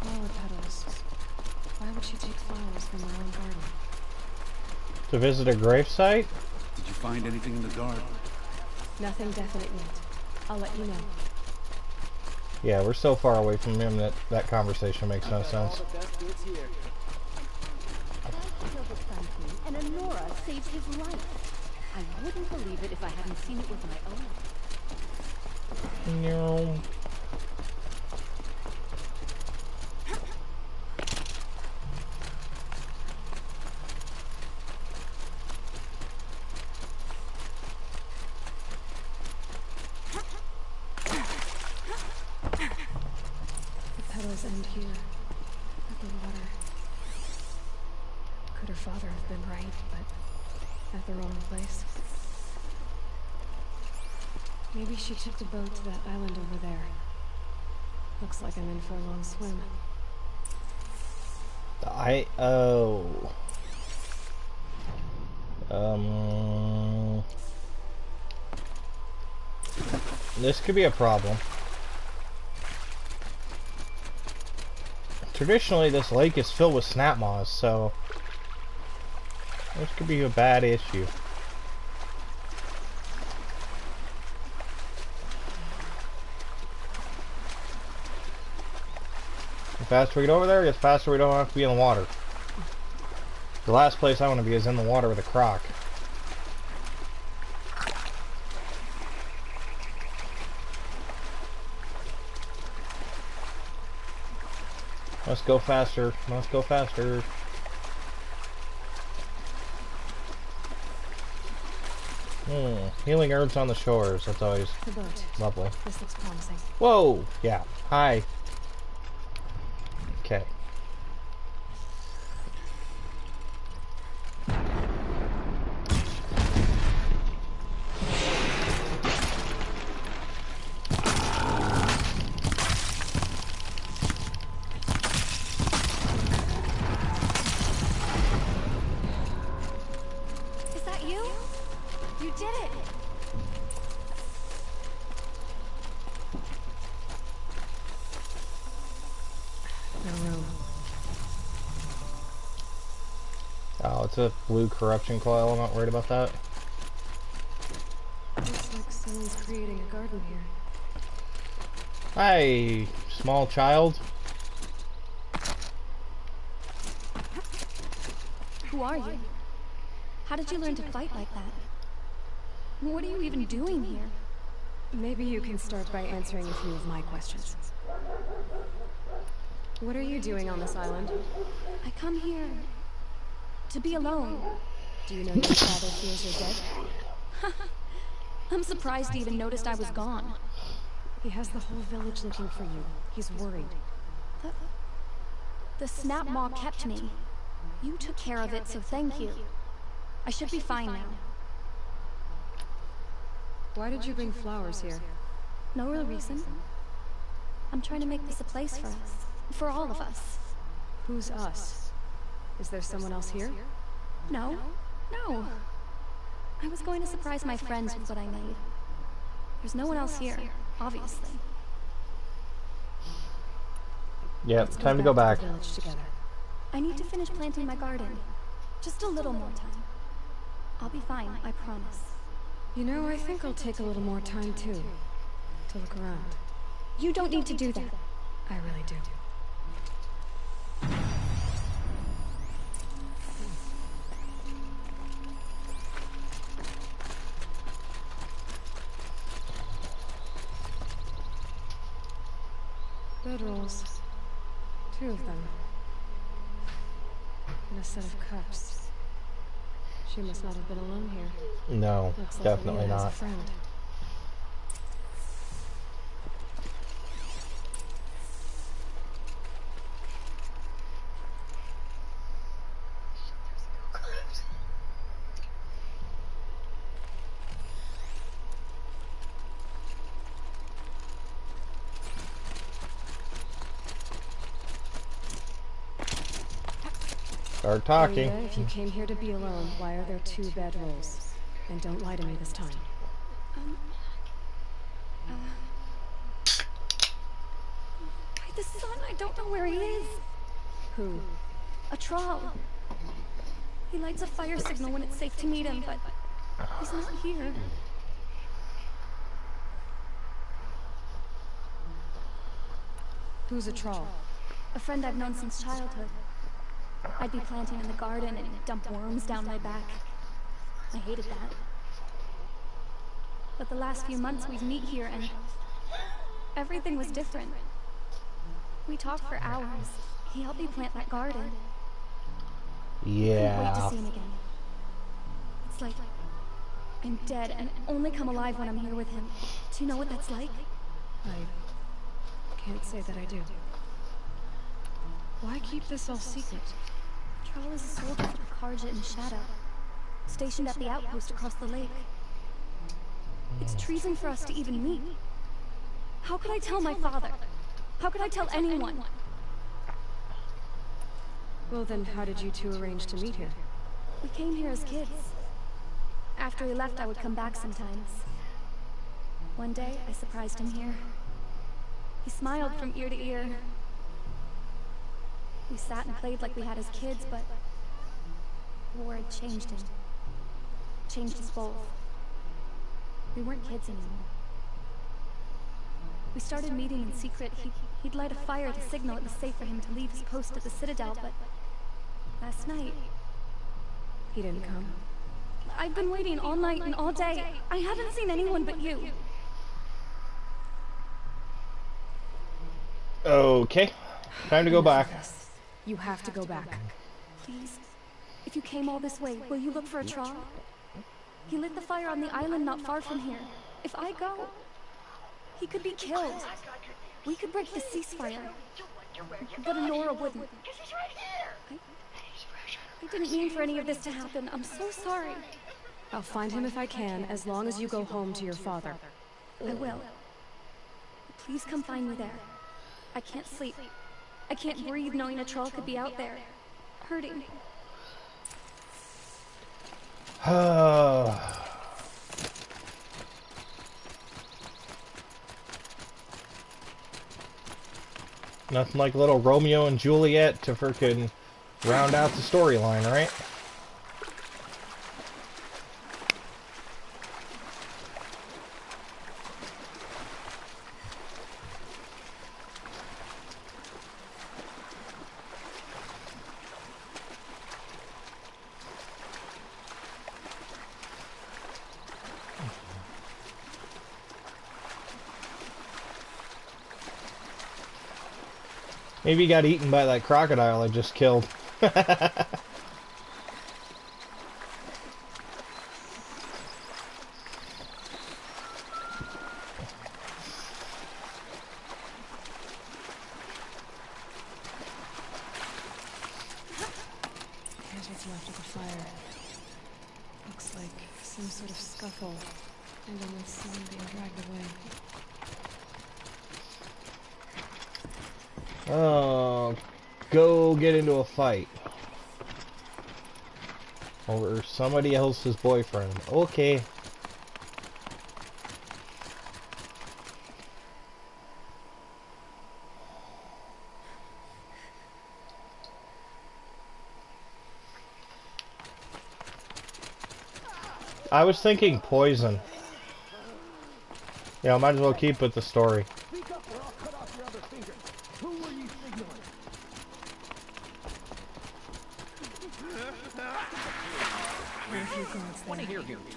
Flower petals. Why would she take flowers from her own garden? To visit a gravesite? Did you find anything in the garden? Nothing definite yet. I'll let you know. Yeah, we're so far away from him that that conversation makes no sense. And Honora saved his life. I wouldn't believe it if I hadn't seen it with my own. No. The petals end here, at the water. Could her father have been right, but at the wrong place? Maybe she took the boat to that island over there. Looks like I'm in for a long swim. This could be a problem. Traditionally, this lake is filled with snap moths, so this could be a bad issue. The faster we get over there, the faster we don't have to be in the water. The last place I want to be is in the water with a croc. Let's go faster. Let's go faster. Healing herbs on the shores. That's always lovely. This looks promising. Whoa! Yeah. Hi. Okay. Is that you? You did it! No room. Oh, it's a blue corruption coil. I'm not worried about that. Looks like someone's creating a garden here. Hi, small child. Who are you? How did you learn to fight like that? What are you even doing here? Maybe you can start by answering a few of my questions. What are you doing on this island? I come here to be alone. Do you know your father fears you're dead? I'm surprised he even noticed I was gone. He has the whole village looking for you. He's worried. The snap maw kept me. You took care of it, so thank you. I should be fine now. Why did you bring flowers here? No real reason. I'm trying to make this a place for us. For all of us. Who's us? Is there someone else here? No. No. I was going to surprise my friends with what I made. There's no one else here, obviously. Yep, time to go back. I need to finish planting my garden. Just a little more time. I'll be fine, I promise. You know, I think I'll take a little more time too. To look around. You don't need to do that. I really do. Bedrolls. 2 of them. And a set of cups. She must not have been alone here. No, Looks like definitely Alina has a not. friend. Start talking. Aida, if you came here to be alone, why are there 2 bedrolls? And don't lie to me this time. By the sun, I don't know where he is. Who? A troll. He lights a fire signal when it's safe to meet him, but he's not here. Who's a troll? A friend I've known since childhood. I'd be planting in the garden and he'd dump worms down my back. I hated that. But the last few months we'd meet here and everything was different. We talked for hours. He helped me plant that garden. I can't wait to Yeah. see him again. It's like I'm dead and only come alive when I'm here with him. Do you know what that's like? I can't say that I do. Why keep this all secret? Troll is a soldier for the Karja in Shadow, stationed at the outpost across the lake. It's treason for us to even meet. How could I tell my father? How could I tell anyone? Well then, how did you 2 arrange to meet here? We came here as kids. After he left, I would come back sometimes. One day, I surprised him here. He smiled from ear to ear. We sat and played like we had as kids, but the war had changed him. Changed us both. We weren't kids anymore. We started meeting in secret. He'd light a fire to signal it was safe for him to leave his post at the Citadel, but last night... He didn't come? I've been waiting all night and all day. I haven't seen anyone but you. Okay. Time to go back. You have to go back. Please, if you came all this way, will you look for a troll? He lit the fire on the island not far from here. If I go, he could be killed. We could break the ceasefire. But Honora wouldn't. I didn't mean for any of this to happen. I'm so sorry. I'll find him if I can, as long as you go home to your father. I will. Please come find me there. I can't sleep. I can't breathe knowing a troll could be out there, hurting. Nothing like little Romeo and Juliet to frickin' round out the storyline, right? Maybe he got eaten by that crocodile I just killed. Here's what's left of the fire. Looks like some sort of scuffle, and then the sun being dragged away. Oh, go get into a fight. Over somebody else's boyfriend. Okay. I was thinking poison. Yeah, I might as well keep with the story.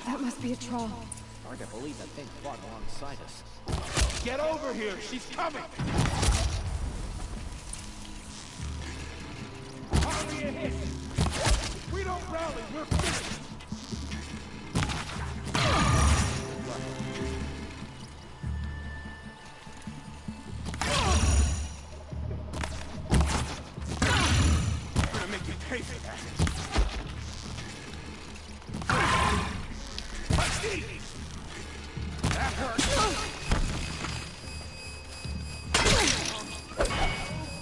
That must be a troll. Hard to believe that thing fought alongside us. Get over here! She's coming! Hardly a hit! If we don't rally, we're finished! I'm gonna make you pay for that! That hurt!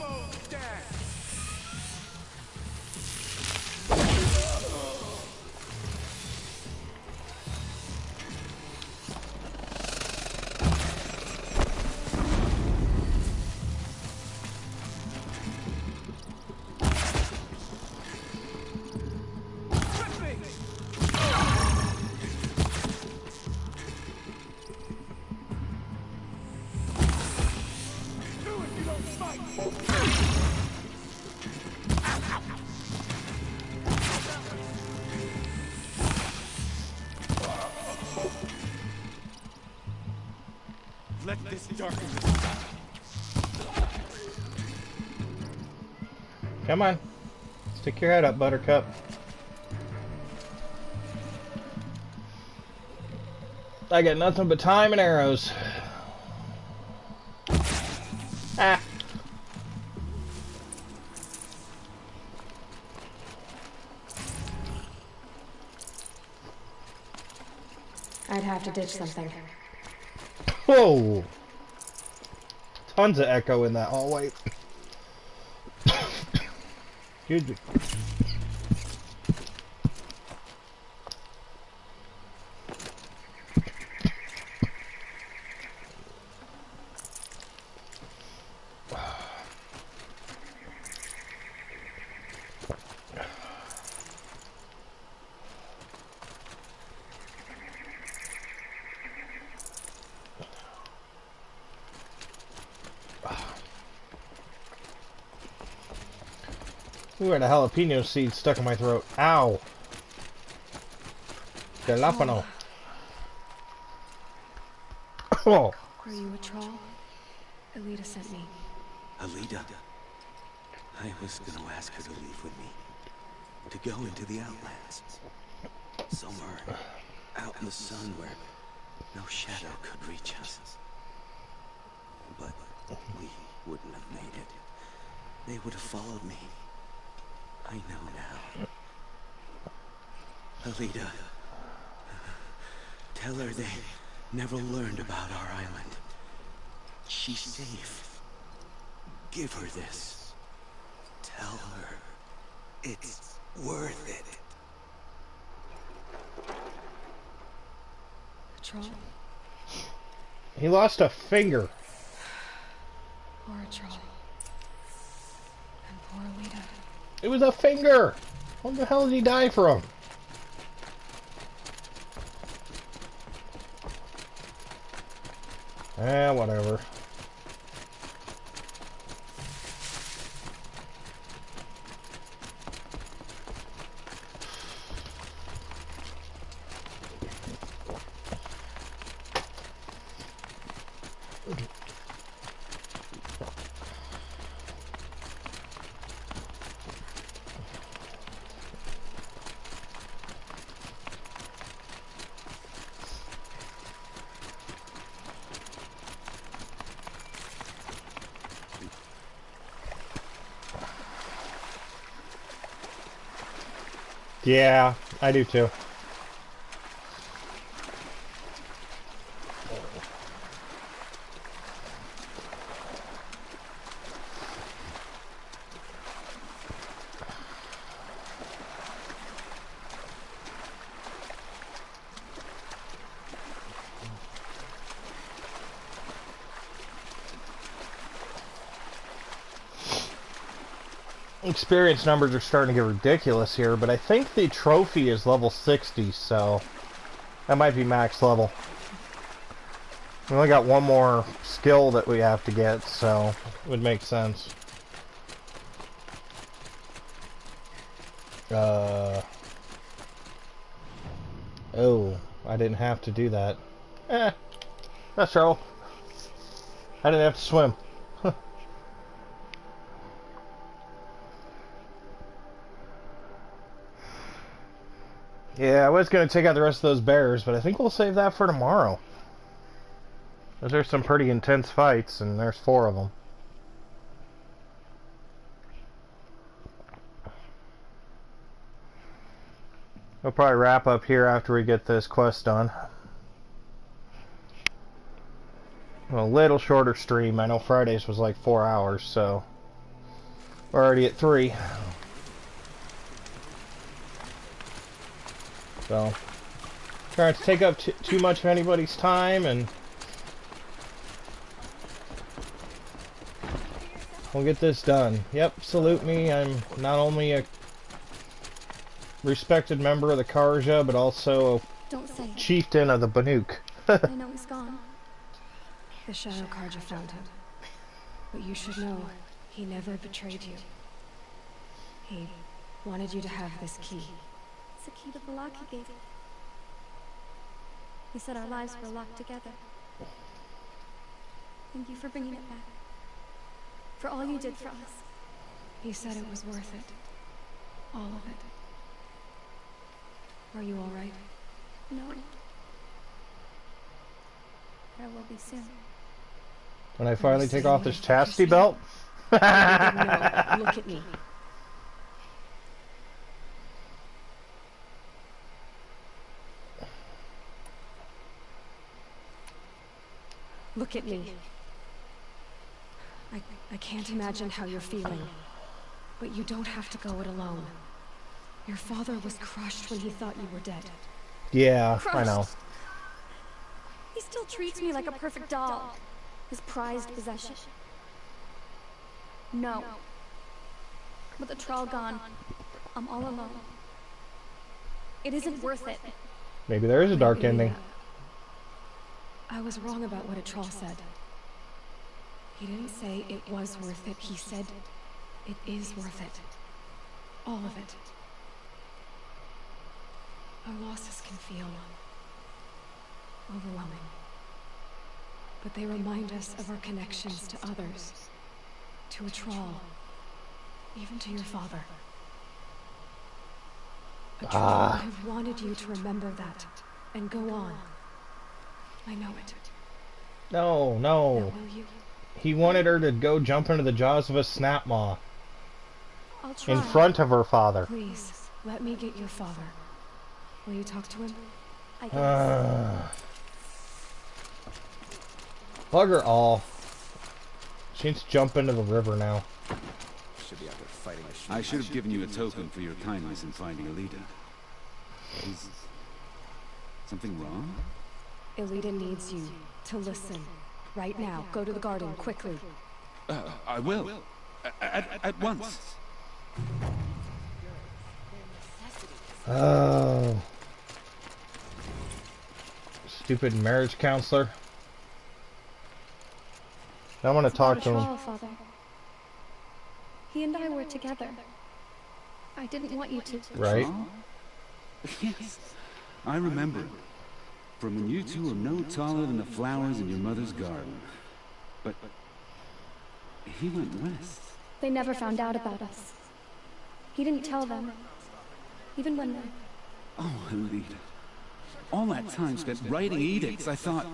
Almost dead! Come on. Stick your head up, Buttercup. I got nothing but time and arrows. Ah. I'd have to ditch something. Whoa! Tons of echo in that hallway. Excuse me. Ooh, and a jalapeno seed stuck in my throat. Ow! Jalapeno. Oh! Were you a troll? Alita sent me. Alita? I was gonna ask her to leave with me. To go into the Outlands. Somewhere out in the sun where no shadow could reach us. But we wouldn't have made it. They would have followed me. I know now. Alita, tell her they never learned about our island. She's safe. Give her this. Tell her it's worth it. A troll? He lost a finger. Poor troll. And poor Alita. It was a finger! What the hell did he die from? Whatever. Yeah, I do too. Experience numbers are starting to get ridiculous here, but I think the trophy is level 60, so that might be max level. We only got one more skill that we have to get, so it would make sense. Oh, I didn't have to do that. That's all. I didn't have to swim. Yeah, I was going to take out the rest of those bears, but I think we'll save that for tomorrow. Those are some pretty intense fights, and there's 4 of them. We'll probably wrap up here after we get this quest done. A little shorter stream. I know Fridays was like 4 hours, so we're already at 3. So, trying to take up too much of anybody's time, and we'll get this done. Yep, salute me. I'm not only a respected member of the Karja, but also a chieftain of the Banuk. I know he's gone. The Shadow Karja found him. But you should know, he never betrayed you. He wanted you to have this key. It's the key to the lock he gave you. He said our lives were locked together. Thank you for bringing it back. For all you did for us. He said it was worth it. All of it. Are you all right? No. But I will be soon. When I finally take off this chastity belt? No, look at me. Look at me. I can't imagine how you're feeling. But you don't have to go it alone. Your father was crushed when he thought you were dead. Yeah, Crushed. I know. He still treats me like a perfect doll. His prized possession. No. With the Troll gone, I'm all alone. It isn't worth it. Maybe there is a dark ending. I was wrong about what a troll said. He didn't say it was worth it. He said it is worth it. All of it. Our losses can feel overwhelming. But they remind us of our connections to others. To a troll. Even to your father. A troll would have wanted you to remember that. And go on. I know it. No, no. He wanted her to go jump into the jaws of a snap maw. I'll try. In front of her father. Please, let me get your father. Will you talk to him? I guess. Bugger all. She needs to jump into the river now. Should be out there fighting a I should have given you a token for your kindness in finding Alita. Is something wrong? Elita needs you to listen. Right now. Go to the garden, quickly. I will. At once. Oh. Stupid marriage counselor. I want to talk to him. Father. He and I were together. I didn't want you to. Right? Yes. I remember. From when you two were no taller than the flowers in your mother's garden. But he went west. They never found out about us. He didn't tell them. Even when they... Oh, Alita. All that time spent writing edicts, I thought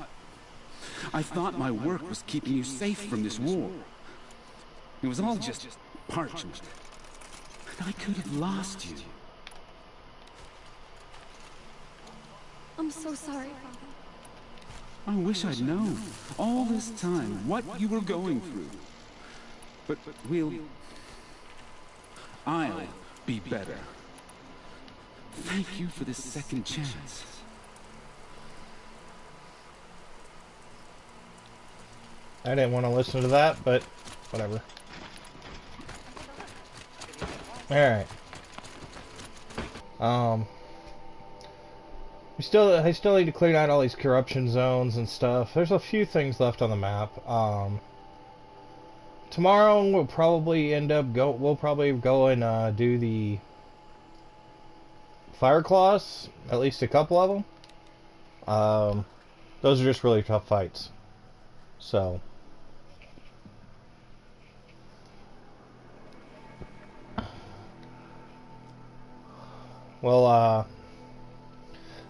my work was keeping you safe from this war. It was all just parchment. And I could have lost you. I'm so sorry, Father. I wish I'd known all this time what you were going through. But I'll be better. Thank you for this second chance. I didn't want to listen to that, but whatever. Alright. I still need to clean out all these corruption zones and stuff. There's a few things left on the map. Tomorrow we'll probably go and do the Fire Claws, at least a couple of them. Those are just really tough fights. So we'll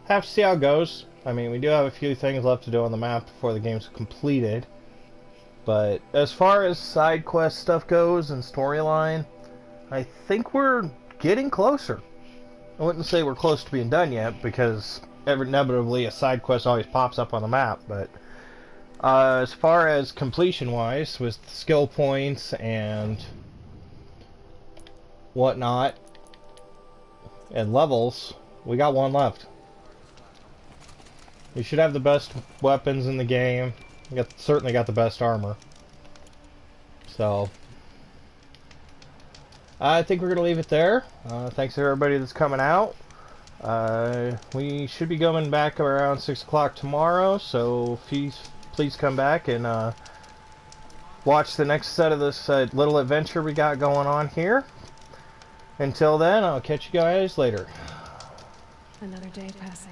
have to see how it goes. I mean, we do have a few things left to do on the map before the game's completed. But as far as side quest stuff goes and storyline, I think we're getting closer. I wouldn't say we're close to being done yet, because inevitably a side quest always pops up on the map. But as far as completion-wise, with skill points and whatnot, and levels, we got one left. We should have the best weapons in the game. We certainly got the best armor. So I think we're going to leave it there. Thanks to everybody that's coming out. We should be coming back around 6 o'clock tomorrow, so please come back and watch the next set of this little adventure we got going on here. Until then, I'll catch you guys later. Another day passing.